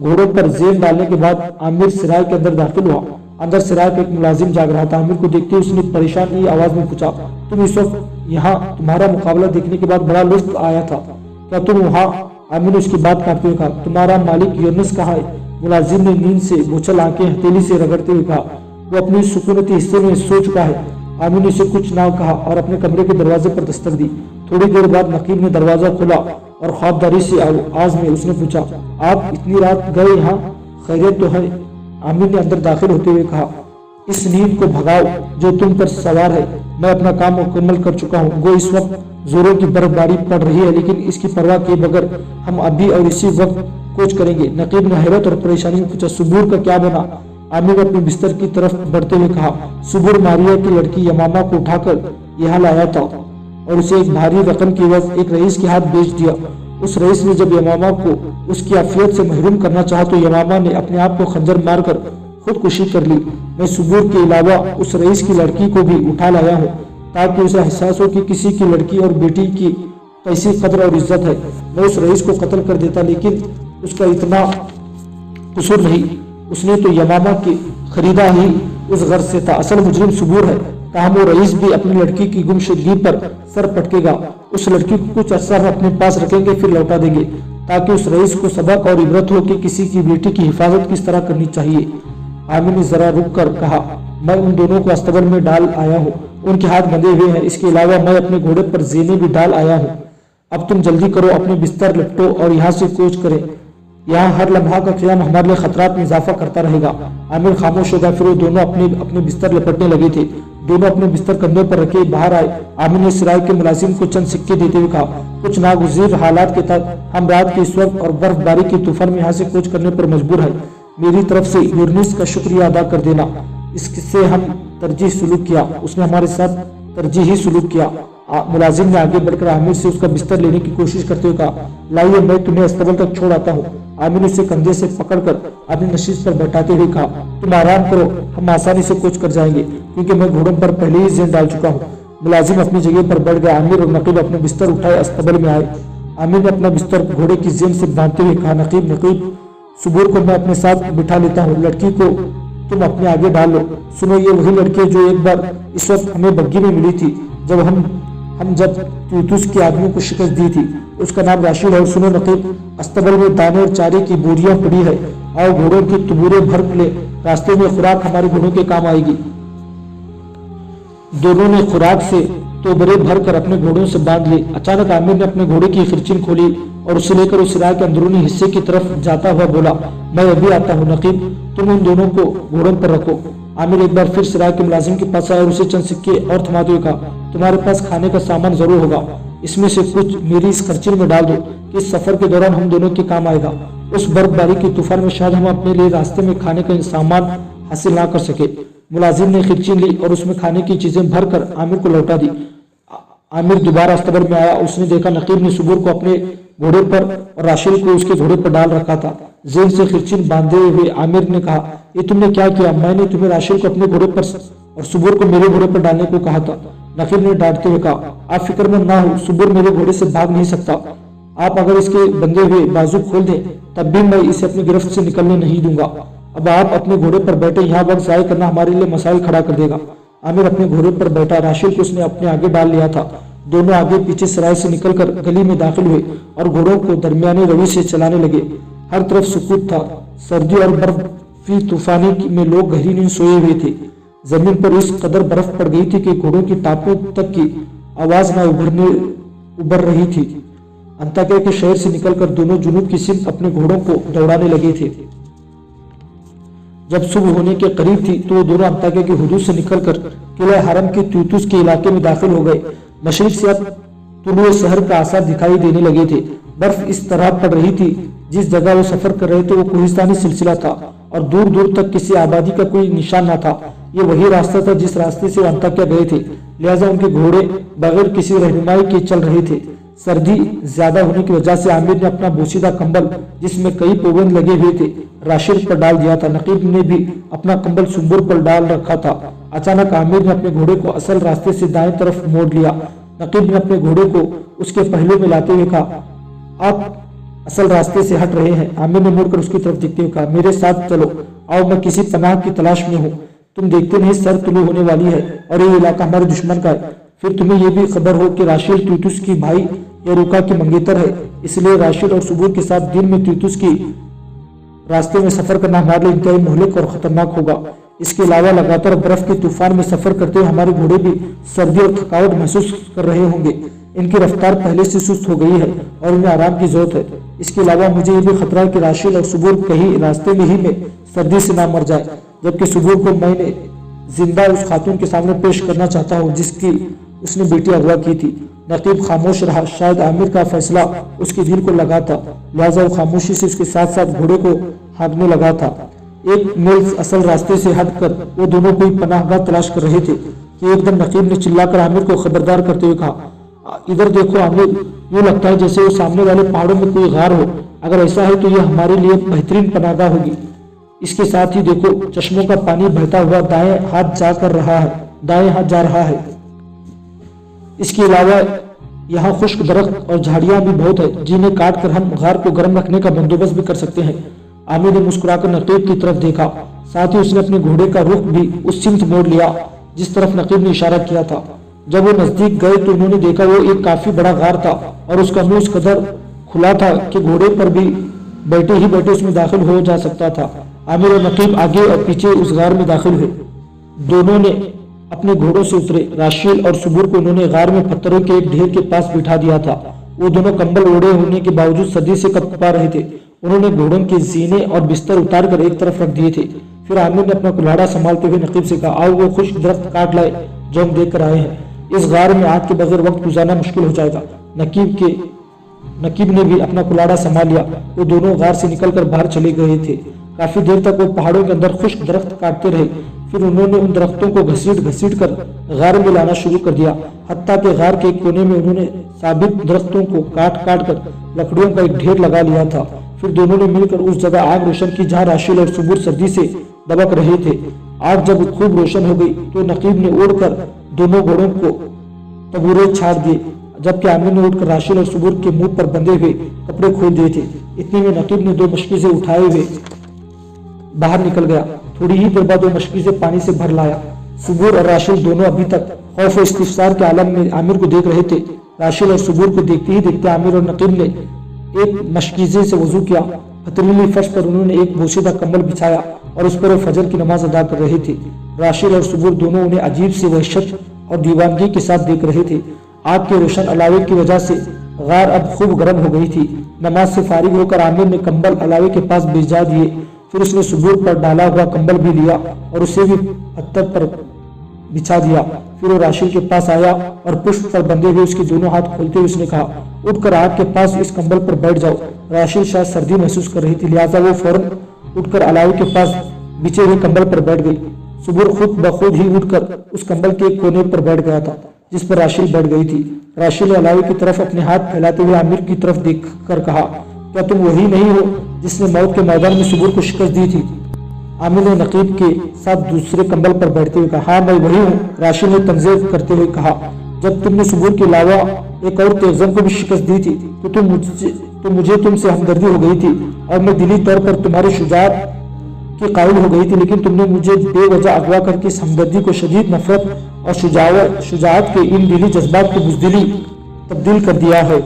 घोड़ों पर जेन डालने के बाद आमिर सराय के अंदर दाखिल हुआ। अंदर सराय का एक मुलाजिम जाग रहा था। आमिर को देखते उसने परेशान आवाज में पूछा, तुम इस वक्त यहाँ? तुम्हारा मुकाबला देखने के बाद बड़ा लुत्फ आया था, क्या तुम वहाँ? आमिर ने उसकी बात काटते हुए कहा, तुम्हारा मालिक यूनुस कहाँ है? मुलाजिम ने नींद से बोछल आंखें हथेली से रगड़ते हुए कहा, वो अपनी सुकूनती हिस्से में सो चुका है। आमिर ने उसे कुछ ना कहा और अपने कमरे के दरवाजे पर दस्तक दी। थोड़ी देर बाद नकीब ने दरवाजा खोला और ख्वाबदारी से आवाज में उसने पूछा, आप इतनी रात गए यहाँ, खैरियत तो है? आमिर ने अंदर दाखिल होते हुए कहा, इस नींद को भगाओ जो तुम पर सवार है। मैं अपना काम मुकम्मल कर चुका हूँ। वो इस वक्त जोरों की बर्फबारी पड़ रही है, लेकिन इसकी परवाह किए बगैर हम अभी और इसी वक्त कूच करेंगे। नकीब ने हैरत और परेशानी में पूछा, सुबूर का क्या बना? आमिर ने अपने बिस्तर की तरफ बढ़ते हुए कहा, सुबूर मारिया की लड़की यमामा को उठाकर यहाँ लाया था और उसे एक भारी रकम की एवज एक रईस के हाथ बेच दिया। उस रईस ने जब यमामा को उसकी आफियत से महरूम करना चाहा तो यमामा ने अपने आप को खंजर मारकर खुदकुशी कर ली। मैं सुबूर के अलावा उस रईस की लड़की को भी उठा लाया हूँ ताकि उसे एहसास हो कि किसी की लड़की और बेटी की कैसी कदर और इज्जत है। मैं उस रईस को कत्ल कर देता, लेकिन उसका इतना कसूर नहीं, उसने तो यमामा की खरीदा ही उस गर्ज से था। असल मुजरिम सुबूर है, ताहम वो रईस भी अपनी लड़की की गुमशुदगी पर सर पटकेगा। उस लड़की को कुछ अर्सा अपने पास रखेंगे, फिर लौटा देंगे ताकि उस रईस को सबक और इबरत हो कि किसी की बेटी की हिफाजत किस तरह करनी चाहिए। आमिर ने जरा रुक कर कहा, मैं उन दोनों को अस्तबल में डाल आया हूँ, उनके हाथ बंधे हुए हैं। इसके अलावा मैं अपने घोड़े पर जेने भी डाल आया हूँ। अब तुम जल्दी करो, अपने बिस्तर लपटो और यहाँ से कूच करें। यहाँ हर लम्हा का क़याम हमारे लिए खतरात में इजाफा करता रहेगा। आमिर खामोश हो गया, फिर वो दोनों अपने बिस्तर लपटने लगे थे। दोनों अपने बिस्तर कंधों पर रखे बाहर आए। आमिर ने सराय के मुलाजिम को चंद सिक्के देते हुए कहा, कुछ नागुज़ीर हालात के तहत हम रात के इस वक्त और बर्फबारी के तूफान में यहाँ से कूच करने पर मजबूर है। मेरी तरफ से यूनिस का शुक्रिया अदा कर देना, इससे हम तरजीह सुलूक किया, उसने हमारे साथ तरजीही सुलूक किया। मुलाजिम ने आगे बढ़कर आमिर से उसका बिस्तर लेने की कोशिश करते हुए कहा, लाइए मैं तुम्हें अस्तबल तक छोड़ आता हूँ। आमिर ने उसे कंधे से पकड़कर अपनी नशीज पर बैठाते हुए कहा, तुम आराम करो, हम आसानी से कूच कर जाएंगे क्योंकि मैं घोड़ों पर पहले ही ज़ेन डाल चुका हूँ। मुलाजिम अपनी जगह पर बैठ गया। आमिर और नकीब अपने बिस्तर उठाए अस्तबल में आए। आमिर ने अपना बिस्तर घोड़े की ज़ेन से बांधते हुए कहा, नकीब सुबूर को मैं अपने साथ बिठा लेता हूँ, लड़की को तुम अपने आगे डाल लो। सुनो, ये वही लड़की जो एक बार इस वक्त हमें बग्गी में मिली थी जब तीतुस के आदमी को शिकस्त दी थी, उसका नाम राशिद है। और सुनो नकीब, अस्तबल में दाने और चारे की बोरियां पड़ी है, और घोड़ों की तबूरे भर ले, रास्ते में खुराक हमारे घोड़ों के काम आएगी। दोनों ने खुराक से तोबरे भरकर अपने घोड़ों से बांध ली। अचानक आमिर ने अपने घोड़े की खिरचिन खोली और उसे लेकर उस राय के अंदरूनी हिस्से की तरफ जाता हुआ बोला, मैं अभी आता हूँ नकीब, तुम उन दोनों को घोड़ों पर रखो। आमिर एक बार फिर सराय के मुलाजिम के पास आया और उसे चंद सिक्के और थमाते हुए कहा, तुम्हारे पास खाने का सामान जरूर होगा, इसमें से कुछ मेरी इस खर्चिन में डाल दो कि इस सफर के दौरान हम दोनों के काम आएगा। उस बर्फबारी के तूफान में शायद हम अपने लिए रास्ते में खाने का सामान हासिल ना कर सके। मुलाजिम ने खिरचिन ली और उसमें खाने की चीजें भरकर आमिर को लौटा दी। आमिर दोबारा अस्तबल में आया। उसने देखा नकीब ने सुबूर को अपने घोड़े पर और राशिद को उसके घोड़े पर डाल रखा था। जेन से खिरचिन बांधे हुए आमिर ने कहा, ये तुमने क्या किया? मैंने तुम्हें राशिद को अपने घोड़े पर और सुबूर को मेरे घोड़े पर डालने को कहा था। नकीब ने डांटते हुए कहा, आप फिक्रमंद ना हो, सुबूर मेरे घोड़े से भाग नहीं सकता। आप अगर इसके बंधे हुए बाजू खोल दें तब भी मैं इसे अपनी गिरफ्त से निकलने नहीं दूंगा। अब आप अपने घोड़े पर बैठे, यहाँ वक्त जाया करना हमारे लिए मसाइल खड़ा कर देगा। आमिर अपने घोड़े पर बैठा, राशिद को उसने अपने आगे डाल लिया था। दोनों आगे पीछे सराय से निकलकर गली में दाखिल हुए और घोड़ों को दरमियानी रवि से चलाने लगे। हर तरफ सुकूत था। सर्दी और बर्फी तूफानी में लोग गहरी नींद सोए हुए थे। जमीन पर इस कदर बर्फ पड़ गई थी कि घोड़ों की टापों तक की आवाज न उभर रही थी। अंताकिया के शहर से निकलकर दोनों जुनूब की सिमत अपने घोड़ों को दौड़ाने लगे थे। जब सुबह होने के करीब थी तो वो दोनों अंताकिया की हुदूद से निकलकर किला हरम के तीतुस के इलाके में दाखिल हो गए। मशरिक से अब तुलुए शहर का आसार दिखाई देने लगे थे। बर्फ इस तरह पड़ रही थी, जिस जगह वो सफर कर रहे थे वो कोहिस्तानी सिलसिला था और दूर दूर तक किसी आबादी का कोई निशान न था। ये वही रास्ता था जिस रास्ते से वो अंताकिया गए थे, लिहाजा उनके घोड़े बगैर किसी रहनुमाई के चल रहे थे। सर्दी ज्यादा होने की वजह से आमिर ने अपना बोसीदा कंबल, जिसमें कई पोबंद लगे हुए थे, राशिद पर डाल दिया था। नकीब ने भी अपना कंबल सुंबुर पर डाल रखा था। अचानक आमिर ने अपने घोड़े को असल रास्ते से दाएं तरफ मोड़ लिया। नकीब ने अपने घोड़े को उसके पहलू में लाते हुए कहा, आप असल रास्ते से हट रहे हैं। आमिर ने मुड़कर उसकी तरफ देखते हुए कहा, मेरे साथ चलो, आओ, मैं किसी पनाह की तलाश में हूँ। तुम देखते नहीं सर तुलू होने वाली है और ये इलाका हमारे दुश्मन का है। फिर तुम्हें यह भी खबर हो कि राशिद तीतुस की भाई यरूका की मंगेतर है, इसलिए राशिद और सुबूर के साथ दिन में तीतुस की रास्ते में सफर करना हमारे लिए इंतहाई मुहलिक और खतरनाक होगा। इसके अलावा लगातार बर्फ के तूफान में सफर करते हुए हमारे घोड़े भी सर्दी और थकावट महसूस कर रहे होंगे। इनकी रफ्तार पहले से सुस्त हो गई है और इन्हें आराम की जरूरत है। इसके अलावा मुझे ये भी खतरा है कि राशिद और सुबूर कहीं रास्ते में ही में सर्दी से ना मर जाए, जबकि सुबूर को मैंने जिंदा उस खातून के सामने पेश करना चाहता हूँ जिसकी उसने बेटी अगवा की थी। नकीब खामोश रहा। शायद आमिर का फैसला उसके दिल को लगा था, लिहाजा वो खामोशी से उसके साथ साथ घोड़े को हाँकने लगा था। एक मील असल रास्ते से हटकर वो दोनों कोई पनाहगाह तलाश कर रहे थे कि एकदम नकीब ने चिल्लाकर आमिर को खबरदार करते हुए कहा, इधर देखो आमिर, यूं लगता है जैसे वो सामने वाले पहाड़ों में कोई गार हो। अगर ऐसा है तो यह हमारे लिए बेहतरीन पनाहगाह होगी। इसके साथ ही देखो चश्मों का पानी बहता हुआ दाएं हाथ जा रहा है। इसके अलावा यहाँ खुश्क दरख्त और झाड़ियां भी बहुत है, जिन्हें काट कर हम गार को गर्म रखने का बंदोबस्त भी कर सकते हैं। आमिर ने मुस्कुराकर नकीब की तरफ देखा, साथ ही उसने अपने घोड़े का रुख भी उस सिमत मोड़ लिया जिस तरफ नकीब ने इशारा किया था। जब वो नजदीक गए तो उन्होंने देखा वो एक काफी बड़ा गार था और उसका मुंह इस कदर खुला था कि घोड़े पर भी बैठे उसमें दाखिल हो जा सकता था। आमिर और नकीब आगे और पीछे उस गार में दाखिल हुए। दोनों ने अपने घोड़ों से उतरे। राशिल और सुबुर को उन्होंने गार में पत्थरों के एक ढेर के पास बिठा दिया था। वो दोनों कंबल ओढ़े होने के बावजूद सर्दी से कपकपा रहे थे। उन्होंने घोड़ों के जीने और बिस्तर उतार कर एक तरफ रख दिए थे। फिर आमिर ने अपना कुल्हाड़ा संभालते हुए नकीब से कहा, आओ वो खुश्क दरख्त काट लाए जो हम देख कर आए हैं। इस गार में आग के बगैर वक्त गुजारना मुश्किल हो जाएगा। नकीब ने भी अपना कुल्हाड़ा संभाल लिया। वो दोनों गार से निकलकर बाहर चले गए थे। काफी देर तक वो पहाड़ों के अंदर खुश्क दरख्त काटते रहे। फिर उन्होंने उन दरख्तों को घसीट कर गार में लाना शुरू कर दिया। हत्ता के गार के एक कोने में उन्होंने साबित दरख्तों को काट कर लकड़ियों का एक ढेर लगा लिया था। फिर दोनों ने मिलकर उस जगह आग रोशन की जहाँ राशिल और सुबुर सर्दी से दबक रहे थे। आग जब खूब रोशन हो गई तो नकीब ने उड़कर दोनों घोड़ों को तबूरे छाड़ दिए, जबकि आमिर ने उठकर राशिल और सुबुर के मुंह पर बंधे हुए कपड़े खोल दिए थे। इतने में नकीब ने 2 मशकीज़ें उठाए हुए बाहर निकल गया। थोड़ी ही देर बाद 2 मशकीज़ें पानी से भर लाया। सुबुर और राशिल दोनों अभी तक खौफ और इस्तिफसार के आलम में आमिर को देख रहे थे। राशिल और सुबुर को देखते ही देखते आमिर और नकीब ने एक मशकीज़े से वजू किया। पथरीली फर्श पर उन्होंने एक बोसीदा कंबल बिछाया और उस पर वो फजर की नमाज अदा कर रहे थे। राशिल और सुबुर दोनों उन्हें अजीब सी वहशत और दीवानगी के साथ देख रहे थे। आग के रोशन अलावे की वजह से गार अब खूब गर्म हो गई थी। नमाज से फारिग होकर आमिर ने कंबल अलावे के पास भिजा दिए। फिर उसने सुबुर पर डाला हुआ कंबल भी लिया और उसे भी पत्थर पर बिछा दिया। फिर वो राशिल के पास आया और पुष्प पर बंधे हुए उसके दोनों हाथ खोलते हुए उसने कहा, उठकर आग के पास इस कंबल पर बैठ जाओ। राशिल शायद सर्दी महसूस कर रही थी, लिहाजा वो फौरन उठकर अलावे के पास बिछे हुए कंबल पर बैठ गई। सुबुर खुद बखुद ही उठकर उस कंबल के एक कोने पर बैठ गया था जिस पर राशिल बैठ गई थी। राशिल ने अलावे की तरफ अपने हाथ फैलाते हुए आमिर की तरफ देख कर कहा, क्या तुम वही नहीं हो जिसने मौत के मैदान में सुबुर को शिकस्त दी थी? आमिर ने नकीब के साथ दूसरे कंबल पर बैठते हुए कहा, हाँ मैं वही हूँ। राशिल ने तंजीर करते हुए कहा, जब तुमने सुबुर के अलावा एक और तेगजन को भी शिकस्त दी थी तो मुझे तुमसे हमदर्दी हो गई थी और मैं दिली तौर पर तुम्हारे शुजाअत की कायल हो गई थी, लेकिन तुमने मुझे बेवजह अगवा करके इस हमदर्दी को शदीद नफरत और शुजाअत के इन दिली जज्बात को बुज़दिली तब्दील कर दिया है।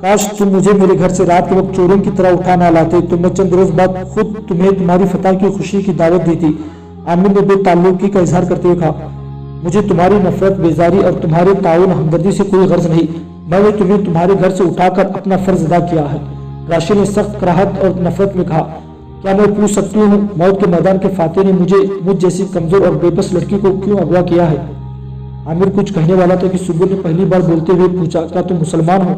काश तुम मुझे मेरे घर से रात के वक्त चोरों की तरह उठा ना लाते तो मैं चंद रोज बाद खुद तुम्हें तुम्हारी फतह की खुशी की दावत दी थी। आमिर ने बेताल्लुकी का इजहार करते हुए कहा, मुझे तुम्हारी नफरत, बेजारी और तुम्हारे ताउन हमदर्दी से कोई गर्ज नहीं। मैंने तुम्हें तुम्हारे घर से उठाकर अपना फर्ज अदा किया है। राशिद ने सख्त कराहत और नफरत में कहा, क्या मैं पूछ सकती हूँ मौत के मैदान के फातेह ने मुझ जैसी कमजोर और बेबस लड़की को क्यों अगवा किया है? आमिर कुछ कहने वाला था कि सुबुर ने पहली बार बोलते हुए पूछा, क्या तुम मुसलमान हो?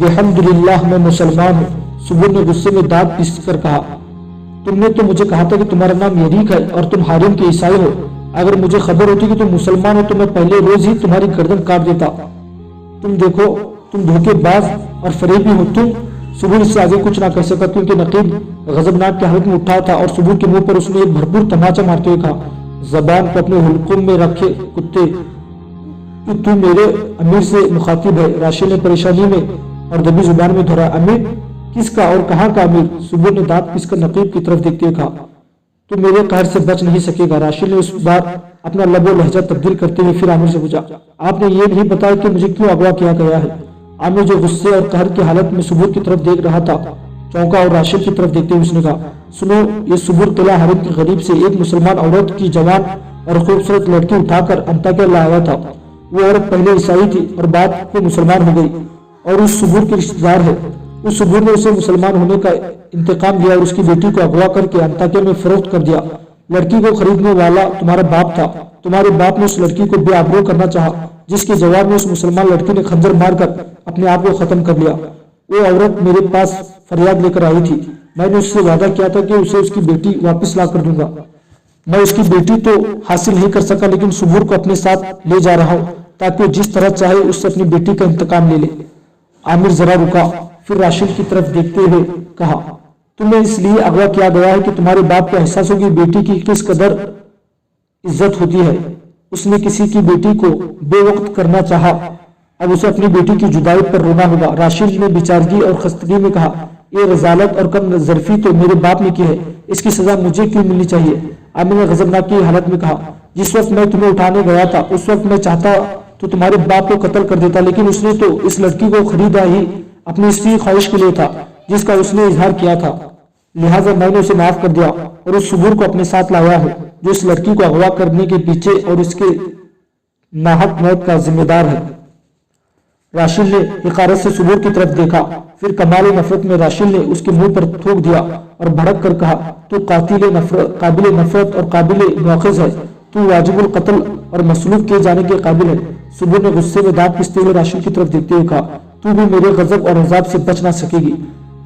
अल्हम्दुलिल्लाह मैं मुसलमान हूँ। सुबुर ने गुस्से में दांत पीस कर कहा, तुमने तो मुझे कहा था कि तुम्हारा नाम यरीक है और तुम हारिम के ईसाई हो। अगर मुझे खबर होती कि तुम मुसलमान हो तो मैं पहले रोज ही तुम्हारी गर्दन काट देता। तुम देखो, तुम धोखेबाज और फरेबी हो तुम। सुबुर इससे आगे कुछ ना कह सका क्योंकि नकीब गजबनाक की हालत में उठा था और सुबुर के मुंह पर उसने एक भरपूर तमाचा मारते हुए कहा, जबान को अपने हुल्कुम में रखे कुत्ते, तू मेरे अमीर से मुखातिब है। राशिद ने परेशानी में और दबी जुबान में दोहराया, अमीर किसका और कहाँ का अमीर? सुबुर ने दांत पीसकर नकीब की तरफ देखते हुए कहा, तू मेरे कहर से बच नहीं सकेगा। राशिद ने उस बार अपना लबो लहजा तब्दील करते हुए फिर आमिर से पूछा, आपने ये नहीं बताया कि मुझे क्यों अगवा किया गया है? आमिर जो गुस्से और कहर की हालत में सुबुर की तरफ देख रहा था चौंका और राशिद की तरफ देखते हुए उसने कहा, सुनो, ये सुबुर किला हरम के गरीब से एक मुसलमान औरत की जवान और खूबसूरत लड़की उठाकर अंताकिया लाया था। वो औरत पहले ईसाई थी और बाद में मुसलमान हो गई और उस सुबुर के रिश्तेदार है। उस सुबुर ने उसे मुसलमान होने का इंतकाम लिया और उसकी बेटी को अगवा करके अंताकिया में फरोख्त कर दिया। लड़की को खरीदने वाला तुम्हारा बाप था। तुम्हारे बाप ने उस लड़की को बेआबरू करना चाहा, जिसके जवाब में उस मुसलमान लड़की ने खंजर मारकर अपने आप को खत्म कर लिया। वो औरत मेरे पास फरियाद लेकर आई थी। मैंने उससे वादा किया था कि उसे उसकी बेटी वापस ला कर दूंगा। मैं उसकी बेटी तो हासिल नहीं कर सका, लेकिन सुबुर को अपने साथ ले जा रहा हूँ। ताकि वो जिस तरह चाहे उससे अपनी बेटी का इंतकाम ले ले। आमिर जरा रुका, फिर राशिद की तरफ देखते हुए कहा, तुम्हें इसलिए अगवा किया गया है कि तुम्हारे बाप को एहसास हो कि बेटी की किस कदर इज्जत होती है। उसने किसी की बेटी को बेवक्त करना चाहा, अब उसे अपनी बेटी की जुदाई पर रोना होगा। राशिद ने बेचारगी और खस्तगी में कहा, ये रजालत और कम ज़र्फी तो मेरे बाप ने की है, इसकी सजा मुझे क्यों मिलनी चाहिए? आमिर ने गजबनाक की हालत में कहा, जिस वक्त मैं तुम्हें उठाने गया था उस वक्त मैं चाहता तो तुम्हारे बाप को कत्ल कर देता, लेकिन उसने तो इस लड़की को खरीदा ही अपनी इसी ख्वाहिश के लिए था जिसका उसने इजहार किया था, लिहाजा मैंने उसे माफ कर दिया और उस सुबूर को अपने साथ लाया हूँ जो इस लड़की को अगवा करने के पीछे और इसके नाहक मौत का जिम्मेदार है। राशिद ने हिकारत से सुबूर की तरफ देखा, फिर कमाल नफरत में राशिद ने उसके मुंह पर थूक दिया और भड़क कर कहा, तू काबिल नफरत और काबिल मुआखिज है, तू वाजिबुल कत्ल और मसलूब किए जाने के काबिल है। सुबूर ने गुस्से में दांत पिसते हुए राशिद की तरफ देखते हुए कहा, तू भी मेरे गजब और अजाब से बच ना सकेगी।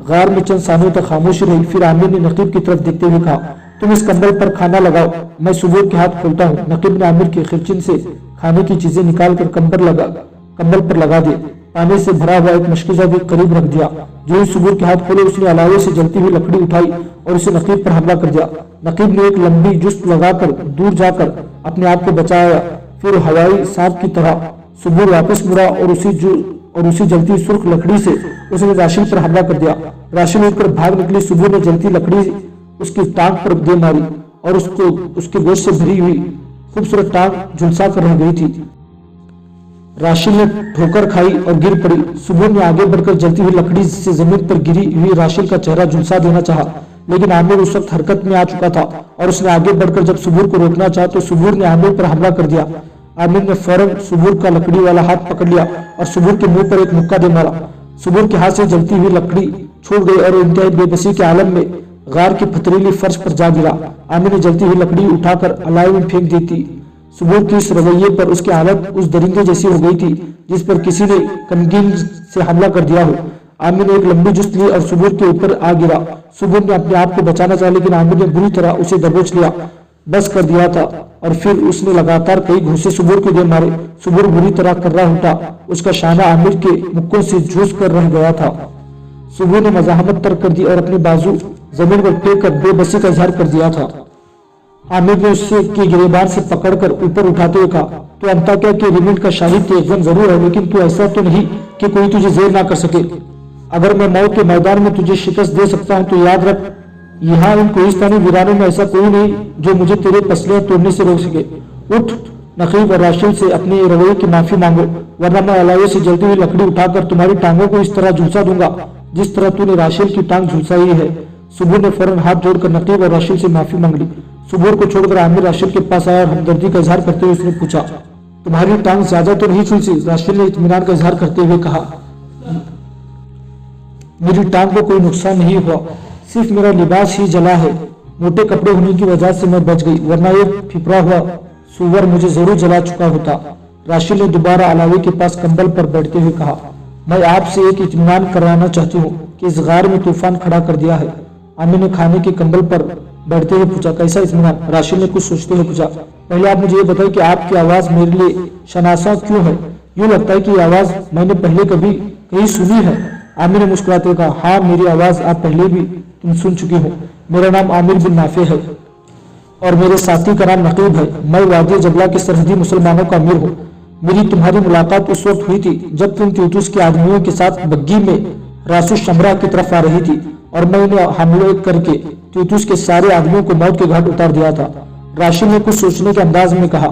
गार में चंद सालों तक खामोश रही, फिर आमिर ने नकीब की तरफ देखते हुए कहा, तुम इस कंबल पर खाना लगाओ, मैं सुबूर के हाथ खोलता हूँ। नकीब ने आमिर के खिलचिन से खाने की चीजें निकाल कर कंबल पर लगा दी, पानी से भरा हुआ एक मशकीजा भी करीब रख दिया। जो ही सुबूर के हाथ खोले उसने अलावे से जलती हुई लकड़ी उठाई और उसे नकीब पर हमला कर दिया। नकीब ने एक लंबी जुस्त लगाकर दूर जाकर अपने आप को बचाया, फिर हवाई सांप की तरह सुबूर वापस मुड़ा और उसी जलती सुर्ख लकड़ी से उसने राशिद पर हमला कर दिया। राशिद उठकर भाग निकली। सुबूर ने जलती लकड़ी उसकी टांग पर दे मारी और उसके गोश्त से भरी हुई खूबसूरत टांग झुलसा कर रह गई थी। राशिद ने ठोकर खाई और गिर पड़ी। सुबूर ने आगे बढ़कर जलती हुई लकड़ी से जमीन पर गिरी हुई राशिद का चेहरा झुलसा देना चाहा, लेकिन आमिर उस वक्त हरकत में आ चुका था और उसने आगे बढ़कर जब सुबूर को रोकना चाहा तो सुबूर ने आमिर पर हमला कर दिया। आमिर ने फौरन सुबूर का लकड़ी वाला हाथ पकड़ लिया और सुबूर के मुंह पर एक मुक्का दे मारा। सुबूर के हाथ से जलती हुई लकड़ी छूट गई और इंतहाई बेबसी के आलम में गार की पथरीली फर्श पर जा गिरा। आमिर ने जलती हुई लकड़ी उठाकर अलाई में फेंक दी थी। सुबूर की इस रवैये पर उसकी हालत उस दरिंदे जैसी हो गई थी जिस पर किसी ने कमगीन से हमला कर दिया हो। आमिर ने एक लंबी जुस्त ली और सुबूर के ऊपर आ गिरा। सुबूर ने अपने आप को बचाना चाहा, लेकिन आमिर ने बुरी तरह उसे दबोच लिया, बस कर दिया था और फिर उसने लगातार कई घूंसे सुबूर को दे मारे। सुबूर बुरी तरह कर्रा उठा, उसका शाना आमिर के मुक्कों से झूस कर रह गया था। सुबूर ने मजाहमत तर्क कर दी और अपनी बाजू जमीन पर टेक कर बेबसी का इजहार कर दिया था। आमिर ने उससे की गिरेबान से पकड़कर ऊपर उठाते हुए कहा, तो अंताकिया के रिमिट का शाहिद तो एकदम जरूर है, लेकिन तू ऐसा तो नहीं कि कोई तुझे जेर ना कर सके। अगर मैं मौत के मैदान में तुझे शिकस्त दे सकता हूँ तो याद रख, यहाँ इन कोहिस्तानी वीरानों में ऐसा कोई नहीं जो मुझे तेरे पसलियां तोड़ने से रोक सके। उठ, नकीब और राशिद से अपने रवैये की माफी मांगो, वरना मैं अलावे से जलती हुई लकड़ी उठाकर तुम्हारी टांगों को इस तरह झुलसा दूंगा जिस तरह तूने राशिद की टांग झुलसाई है। सुबूर ने फौरन हाथ जोड़कर नकीब और राशिद से माफी मांग ली। सुबूर को छोड़कर आमिर राशिद के पास आया और हमदर्दी का इजहार करते हुए उसने पूछा, तुम्हारी टांग ज्यादा तो नहीं झुलसी? राशिद ने इत्मीनान का इजहार करते हुए कहा, मेरी टांग को कोई नुकसान नहीं हुआ, सिर्फ मेरा लिबास ही जला है। मोटे कपड़े होने की वजह से मैं बच गई, वरना एक फिपरा हुआ सुअर मुझे जरूर जला चुका होता। राशिद ने दोबारा अलावे के पास कंबल पर बैठते हुए कहा, मैं आपसे एक इत्मीनान कराना चाहती हूँ कि इस गार में तूफान खड़ा कर दिया है। आमिर ने खाने के कंबल पर बैठते हुए पूछा, कैसा इत्मीनान? राशिद ने कुछ सोचते हुए पूछा, पहले आप मुझे ये बताइए कि आपकी आवाज मेरे लिए शनासा क्यों है? यूँ लगता है कि आवाज मैंने पहले कभी कहीं सुनी है। आमिर ने मुस्कुराते हुए कहा, हाँ, मेरी आवाज आप पहले भी तुम सुन चुकी हो। मेरा नाम आमिर बिन नाफे है और मेरे साथी का नाम नकीब है। मैं वादी जबला के सरहदी मुसलमानों का अमीर हूँ। मेरी तुम्हारी मुलाकात उस वक्त हुई थी जब तुम तीतुस के आदमियों के साथ बग्गी में रासु शमरा की तरफ आ रही थी और मैं उन्हें हमले करके तीतुस के सारे आदमियों को मौत के घाट उतार दिया था। राशिद ने कुछ सोचने के अंदाज में कहा,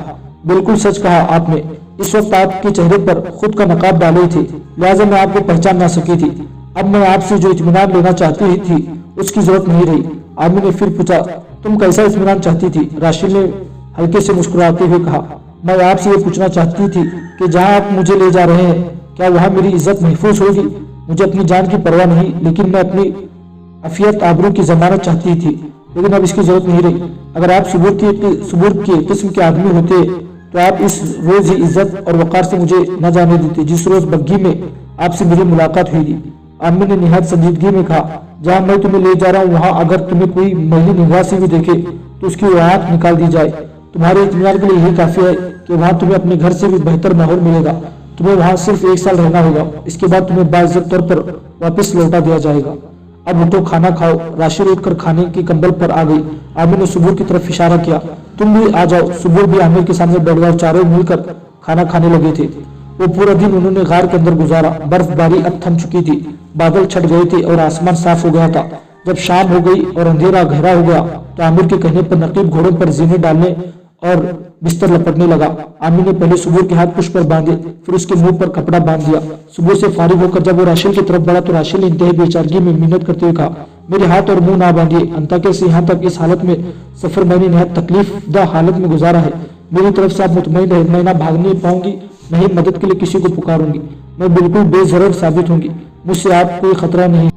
बिल्कुल सच कहा आपने। इस वक्त आपके चेहरे पर खुद का नकाब डाले थे, लिहाजा मैं आपको पहचान ना सकी थी। अब मैं आपसे जो इत्मीनान लेना चाहती थी उसकी जरूरत नहीं रही। आमिर ने फिर पूछा, तुम कैसा इत्मीनान चाहती थी? राशिद ने हल्के से मुस्कुराते हुए कहा, मैं आपसे ये पूछना चाहती थी कि जहाँ आप मुझे ले जा रहे हैं क्या वहाँ मेरी इज्जत महफूज होगी? मुझे अपनी जान की परवाह नहीं, लेकिन मैं अपनी अफियत आबरू की जमानत चाहती थी, लेकिन अब इसकी जरूरत नहीं रही। अगर आप सुबूर की किस्म के आदमी होते तो आप इस रोज ही इज्जत और वकार से मुझे न जाने देते जिस रोज बग्गी में आपसे मेरी मुलाकात हुई थी। आमिर ने निहायत संजीदगी में कहा, जहाँ मैं तुम्हें ले जा रहा हूँ वहाँ अगर तुम्हें कोई महिला निवासी भी देखे तो उसकी आंख निकाल दी जाए। तुम्हारे इत्मीनान के लिए यही काफी है कि वहाँ तुम्हें अपने घर से भी बेहतर माहौल मिलेगा, तुम्हें वहाँ सिर्फ 1 साल रहना होगा, इसके बाद तुम्हें बाइज्जत तौर पर वापस लौटा दिया जाएगा। अब उठो, खाना खाओ। राशिद उठकर खाने की कंबल पर आ गई। आमिर ने सुबुर की तरफ इशारा किया, तुम भी आ जाओ। सुबुर भी आमिर के सामने बैठ गया। चारों मिलकर खाना खाने लगे थे। वो पूरा दिन उन्होंने गार के अंदर गुजारा। बर्फबारी अब थम चुकी थी, बादल छट गए थे और आसमान साफ हो गया था। जब शाम हो गई और अंधेरा गहरा हो गया तो आमिर के कहने पर नकीब घोड़ों पर जीने डालने और बिस्तर लपटने लगा। आमिर ने पहले सुबह के हाथ पुष्प पर बांधे, फिर उसके मुंह पर कपड़ा बांध दिया। सुबह से फारिग होकर जब वो राशिद की तरफ बढ़ा तो राशिद ने इंतहाई बेचारगी में मिन्नत करते हुए कहा, मेरे हाथ और मुंह ना बांधिए। अंताकिया से यहाँ तक इस हालत में सफर मैंने नहायत तकलीफदा हालत में गुजारा है। मेरी तरफ से आप मुतमईन रहे, मैं ना भागने पाऊंगी, नहीं मदद के लिए किसी को पुकारूंगी। मैं बिल्कुल बेजरर साबित होंगी, मुझसे आप कोई खतरा नहीं।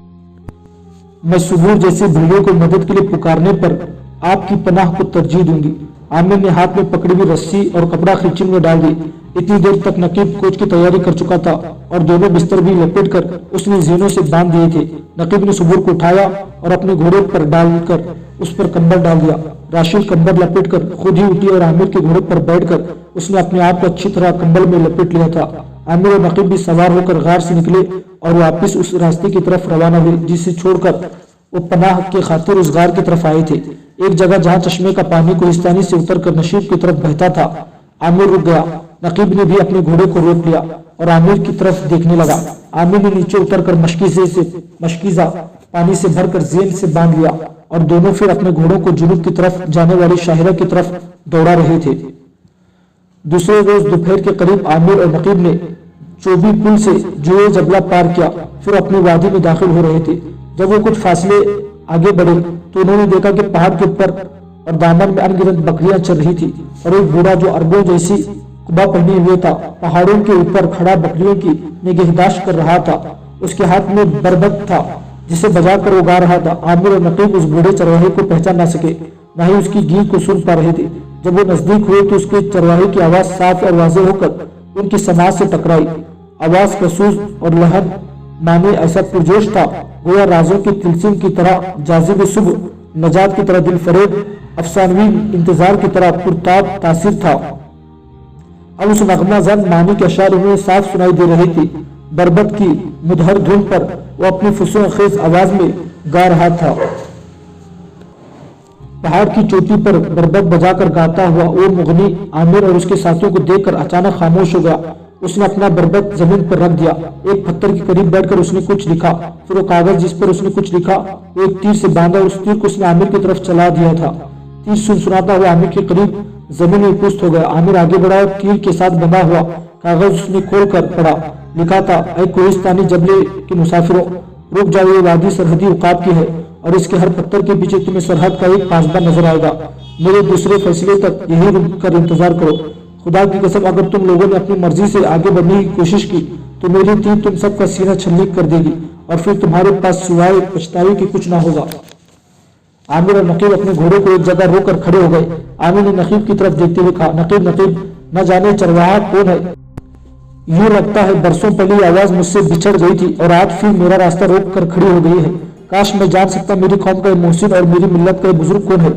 मैं सुबह जैसे भेड़ियों को मदद के लिए पुकारने पर आपकी पनाह को तरजीह दूंगी। आमिर ने हाथ में पकड़ी हुई रस्सी और कपड़ा खिंचन में डाल दी। इतनी देर तक नकीब कोच की तैयारी कर चुका था और दोनों बिस्तर भी लपेट कर उसने जीनों से बांध दिए थे। नकीब ने सुबह को उठाया और अपने घोड़े पर डालकर उस पर कंबल डाल दिया। राशिद कंबल लपेट कर खुद ही उठी और आमिर के घोड़े पर बैठकर उसने अपने आप को अच्छी तरह कंबल में लपेट लिया था। आमिर और नकीब भी सवार होकर गार से निकले और वापिस उस रास्ते की तरफ रवाना हुए जिसे छोड़कर वो पनाह के खातिर उस गार की तरफ आए थे। एक जगह जहाँ चश्मे का पानी कोहिस्तानी से उतरकर नशीब की तरफ बहता था, आमिर रुक गया। नकीब ने भी अपने घोड़े को रोक लिया और आमिर की तरफ देखने लगा। आमिर ने नीचे उतरकर मशकीजा पानी से भरकर जेन से बांध लिया और दोनों फिर अपने घोड़ों को जुनूब की तरफ जाने वाली शाहिरा की तरफ दौड़ा रहे थे। दूसरे रोज दोपहर के करीब आमिर और नकीब ने चोबी पुल से जुए जबला पार किया, फिर अपनी वादी में दाखिल हो रहे थे। जब वो कुछ फासले आगे बढ़े तो उन्होंने देखा कि पहाड़ के ऊपर और दामन में अनगिनत बकरियां चल रही थी और एक बूढ़ा जो अरबों जैसी कुबा पहने हुए था पहाड़ों के ऊपर खड़ा बकरियों की निगहदाश्त कर रहा था। उसके हाथ में बरबत था जिसे बजाकर वो गा रहा था। आमिर और नकीब उस बूढ़े चरवाहे को पहचान न सके, न ही उसकी गीत को सुन पा रहे थे। जब वो नजदीक हुए तो उसके चरवाहे की आवाज साफ और वाज़ेह होकर उनकी समाज से टकराई। आवाज का सूज और लहर माने ऐसा पुरजोश था गोया राजों की तिलसिम की तरह, जाजिब सुबह नजात की तरह दिल फरेब, अफसानवी इंतजार की तरह पुरताब तासीर था। अब उस नगमा जन मानी के अशार उन्हें साफ सुनाई दे रही थी। बरबत की मुदहर धुन पर वो अपनी फुसों खेज आवाज में गा रहा था। पहाड़ की चोटी पर बरबत बजाकर गाता हुआ वो मुगनी आमिर और उसके साथियों को देखकर अचानक खामोश हो गया। उसने अपना बरबत जमीन पर रख दिया। एक पत्थर के करीब बैठकर उसने कुछ लिखा, फिर वो कागज जिस पर उसने कुछ लिखा वो एक तीर से बांधा और उस तीर को उसने आमिर की तरफ चला दिया था। तीर सुनसुनाता हुआ आमिर के करीब जमीन में पुस्त हो गया। आमिर आगे बढ़ा और तीर के साथ बंधा हुआ कागज उसने खोल कर पढ़ा। लिखा था, ऐ कोहिस्तानी जबले के मुसाफिरों, रुक जाओ, ये वादी सरहदी औकात की है और इसके हर पत्थर के पीछे तुम्हें सरहद का एक पासबा नजर आएगा। मेरे दूसरे फैसले तक यही रुक कर इंतजार करो। खुदा की कसम, अगर तुम लोगों ने अपनी मर्जी से आगे बढ़ने की कोशिश की तो मेरी तीर तुम सबका सीना छल्ली कर देगी और फिर तुम्हारे पास सिवाय पछतावे की कुछ ना होगा। आमिर और नकीब अपने घोड़े को एक जगह रोककर खड़े हो गए। आमिर ने नकीब की तरफ देखते हुए कहा, नकीब नकीब, न जाने चरवाहा कौन है, यूं लगता है बरसों पहले आवाज मुझसे बिछड़ गई थी और आज फिर मेरा रास्ता रोक कर खड़ी हो गई है। काश मैं जान सकता मेरी कौम का मोहसिन और मेरी मिल्लत का बुजुर्ग कौन है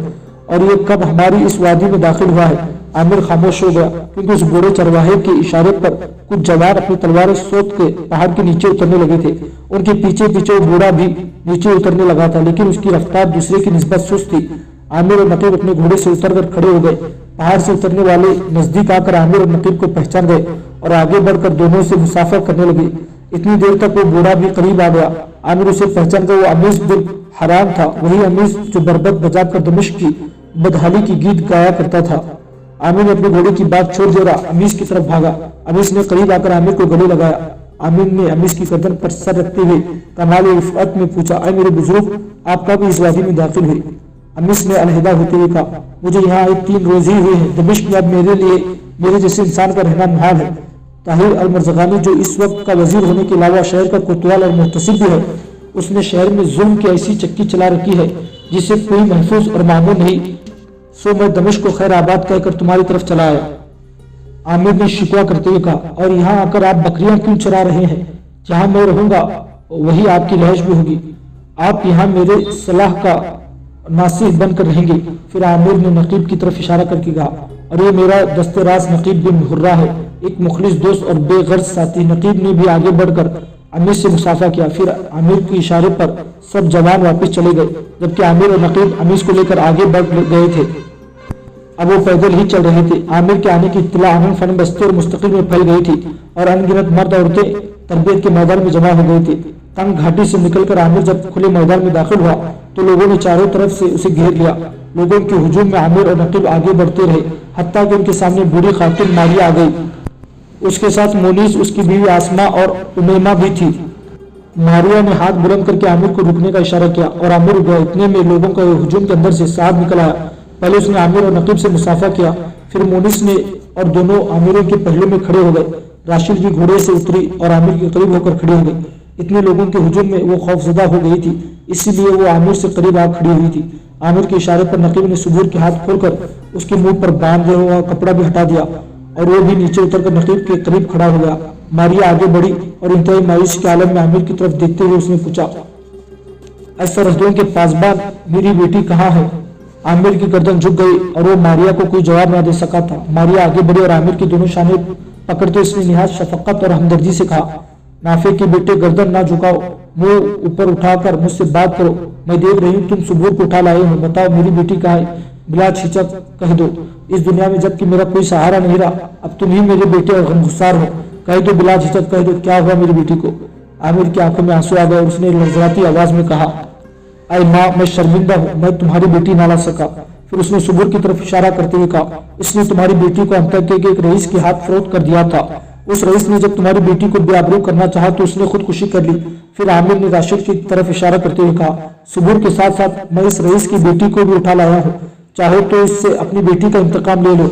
और ये कब हमारी इस वादी में दाखिल हुआ है। आमिर खामोश हो गया क्योंकि उस बूढ़े चरवाहे के इशारे पर कुछ जवान अपनी तलवारें सोत के पहाड़ के नीचे उतरने लगे थे। उनके पीछे पीछे वो बूढ़ा भी नीचे उतरने लगा था, लेकिन उसकी रफ्तार दूसरे की निस्बत सुस्त थी। आमिर और नकीब अपने घोड़े से उतरकर खड़े हो गए। पहाड़ से उतरने वाले नजदीक आकर आमिर और नकीब को पहचान गए और आगे बढ़कर दोनों से मुसाफर करने लगे। इतनी देर तक वो बूढ़ा भी करीब आ गया। आमिर उसे पहचान कर वो अमीस बिन हराम था, वही अमीस जो बरबत बजाकर दमिश्क की बदहाली की गीत गाया करता था। आमिर ने अपने घोड़े की बात छोड़ दिया, अमीस की तरफ भागा। अमीस ने करीब आकर आमिर को गले लगाया। आमिर ने अमीस की गर्दन पर सर रखते हुए कमाल रिफ़अत में पूछा, ऐ मेरे बुजुर्ग, आप कब इस वादी में दाखिल हुए? अमीस ने अलहदा होते हुए कहा, मुझे यहाँ आए 3 रोज ही हुए हैं। दमिश्क में अब मेरे लिए मेरे जैसे इंसान का रहना मुहाल है। ताहिर अल-मर्ज़गानी जो इस वक्त का वजीर होने के अलावा शहर का कोतवाल और मुहतसिब भी है, उसने शहर में जुल्म की ऐसी चक्की चला रखी है जिसे कोई महफूज और मामून नहीं। सो मैं दमिश्क को खैर आबाद कहकर तुम्हारी तरफ चला आया। आमिर ने शिकवा करते हुए कहा, और यहाँ आकर आप बकरियां क्यों चरा रहे हैं? जहां मैं रहूंगा वही आपकी रहायश भी होगी। आप यहाँ मेरे सलाह का नासिह बनकर रहेंगे। फिर आमिर ने नकीब की तरफ इशारा करके कहा, और ये मेरा दस्ते राज नकीब बिन हुर्रा है, एक मुखलिस दोस्त और बेगर्ज साथी। नकीब ने भी आगे बढ़कर आमिर से मुसाफा किया। फिर आमिर के इशारे पर सब जवान वापस चले गए, जबकि आमिर और नकीब आमिर को लेकर आगे बढ़ गए थे। अब वो पैदल ही चल रहे थे। आमिर के आने की इत्तला आंगन फन बस्ती और मुस्तकिल में फैल गई थी और अनगिनत मर्द औरतें तरबियत के मैदान में जमा हो गए थे। तंग घाटी से निकलकर आमिर जब खुले मैदान में दाखिल हुआ तो लोगों ने चारों तरफ से उसे घेर लिया। लोगों के हुजूम में आमिर और नकीब आगे बढ़ते रहे, हत्ता कि उनके सामने बूढ़ी खातून मारिया आ गई। उसके साथ मोनीस, उसकी बीवी आसमा और उमैमा भी थी। मारिया ने हाथ बुलंद करके आमिर को रुकने का इशारा किया और आमिर रुक गया। इतने में लोगों का हुजूम के अंदर से साहब निकल आया। पहले उसने आमिर और नकीब से मुसाफा किया, फिर मोनिस ने, और दोनों आमिरों के पहले में खड़े हो गए। राशिद भी घोड़े से उतरी और आमिर के करीब होकर खड़ी हो गई। इतने लोगों के हुजूम में वो खौफजदा हो गई थी, इसीलिए वो आमिर से करीब आ खड़ी हुई थी। आमिर के इशारे पर नकीब ने सुबूर के हाथ खोलकर उसके मुंह पर बांधे हुआ कपड़ा भी हटा दिया और वो भी नीचे उतरकर नकीब के करीब खड़ा हो गया। मारिया आगे बढ़ी और इंतहाई मायूस के आलम में आमिर की तरफ देखते हुए उसने पूछा, सरहदों के पासबान, मेरी बेटी कहाँ है? आमिर की गर्दन झुक गई और वो मारिया को कोई जवाब न दे सका था। मारिया आगे बढ़ी और आमिर की दोनों शानें पकड़ते उसने निहायत शफकत और हमदर्दी से कहा, नाफे के बेटे, गर्दन ना झुकाओ, मुंह ऊपर उठाकर मुझसे बात करो। मैं देख रही हूँ तुम सुबूर को उठा लाए हो। बताओ मेरी बेटी कहाँ है? बिला झिझक कह दो। इस दुनिया में जबकि मेरा कोई सहारा नहीं रहा, अब तुम ही मेरे बेटे और गमगुसार हो। कह दो बिला झिझक कह दो, क्या हुआ मेरी बेटी को? आमिर की आंखों में आंसू आ गए और उसने लड़खड़ाती आवाज में कहा, अय माँ, मैं शर्मिंदा हूँ, मैं तुम्हारी बेटी ना ला सका। फिर उसने सुबूर की तरफ इशारा करते हुए कहा, इसने तुम्हारी बेटी को अंतके के एक रईस के हाथ फरोख्त कर दिया था। उस रईस ने जब तुम्हारी बेटी को बेआबरू करना चाहा तो उसने खुदकुशी कर ली। फिर आमिर ने राशिद की तरफ इशारा करते हुए कहा, सुबूर के साथ साथ मैं इस रईस की बेटी को भी उठा लाया हूँ, चाहो तो इससे अपनी बेटी का इंतकाम ले लो।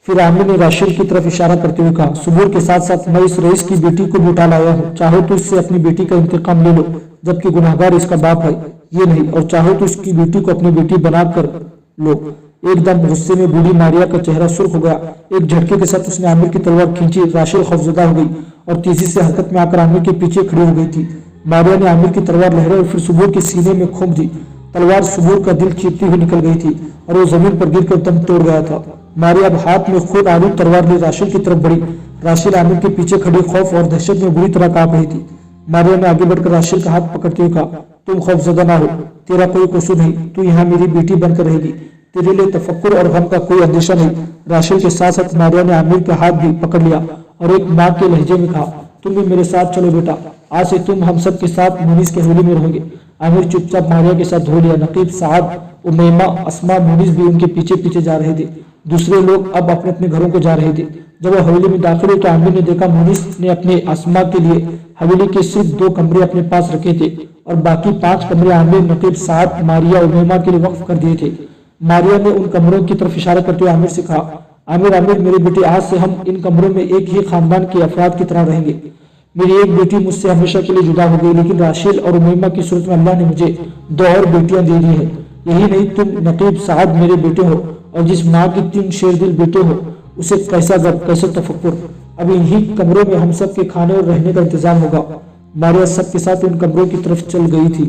फिर आमिर ने राशिद की तरफ इशारा करते हुए कहा, सुबूर के साथ साथ मैं इस रईस की बेटी को भी उठा लाया हूँ, चाहो तो इससे अपनी बेटी का इंतकाम ले लो, जबकि गुनाहगार इसका बाप है, ये नहीं, और चाहो तो इसकी बेटी को अपनी बेटी बना कर लो। एकदम गुस्से में बूढ़ी मारिया का चेहरा सुर्ख हो गया। एक झटके के साथ उसने आमिर की तलवार खींची। राशिद खौफजदा हो गई और तेजी से हरकत में आकर आमिर के पीछे खड़ी हो गई थी। मारिया ने आमिर की तलवार लहराई और फिर सुबूर के सीने में घोंप दी। तलवार सुबूर का दिल चीरती हुई निकल गई थी और वो जमीन पर गिरकर दम तोड़ गया था। मारिया अब हाथ में खुद आलू तलवार ले राशिद की तरफ बढ़ी। राशिद आमिर के पीछे खड़ी खौफ और दहशत में बुरी तरह कांप रही थी। मारिया ने आगे बढ़कर राशिद का हाथ पकड़ते हुए कहा, तुम खौफजदा ना हो, तेरा कोई कसूर नहीं, तू यहाँ मेरी बेटी बनकर रहेगी, तेरे लिए तफक्कुर और गम का कोई अंदेशा नहीं। राशिद के साथ साथ मारिया ने आमिर का हाथ भी पकड़ लिया और एक माँ के लहजे में कहा, तुम भी मेरे साथ चलो बेटा, आज से तुम हम सब के साथ मुनीस के हवेली में रहोगे। आमिर चुपचाप मारिया के साथ धो लिया। नकीब, साद, उमैमा, अस्मा, मुनीस भी उनके पीछे पीछे जा रहे थे। दूसरे लोग अब अपने अपने घरों को जा रहे थे। जब वो हवेली में दाखिल हुए तो आमिर ने देखा मुनीस ने अपने अस्मा के लिए हवेली के सिर्फ 2 कमरे अपने पास रखे थे और बाकी 5 कमरे आमिर, नकीब, साद, मारिया, उमैमा के लिए वक्फ कर दिए थे। मारिया ने उन कमरों की तरफ इशारा करते हुए आमिर से कहा, आमिर, आमिर, मेरे बेटे, आज से हम इन कमरों में एक ही खानदान के अफराद की तरह रहेंगे। मेरी एक बेटी मुझसे हमेशा के लिए जुदा हो गई, लेकिन राशिद और उमैमा की सूरत में अल्लाह ने मुझे 2 और बेटियां दे दी है। यही नहीं, तुम नकीब, साद मेरे बेटे हो और जिस माँ की 3 शेरदिल बेटे हो उसे कैसा गम, कैसे तफक्कुर। अब इन्हीं कमरों में हम सब के खाने और रहने का इंतजाम होगा। मारिया सब के साथ उन कमरों की तरफ चल गई थी।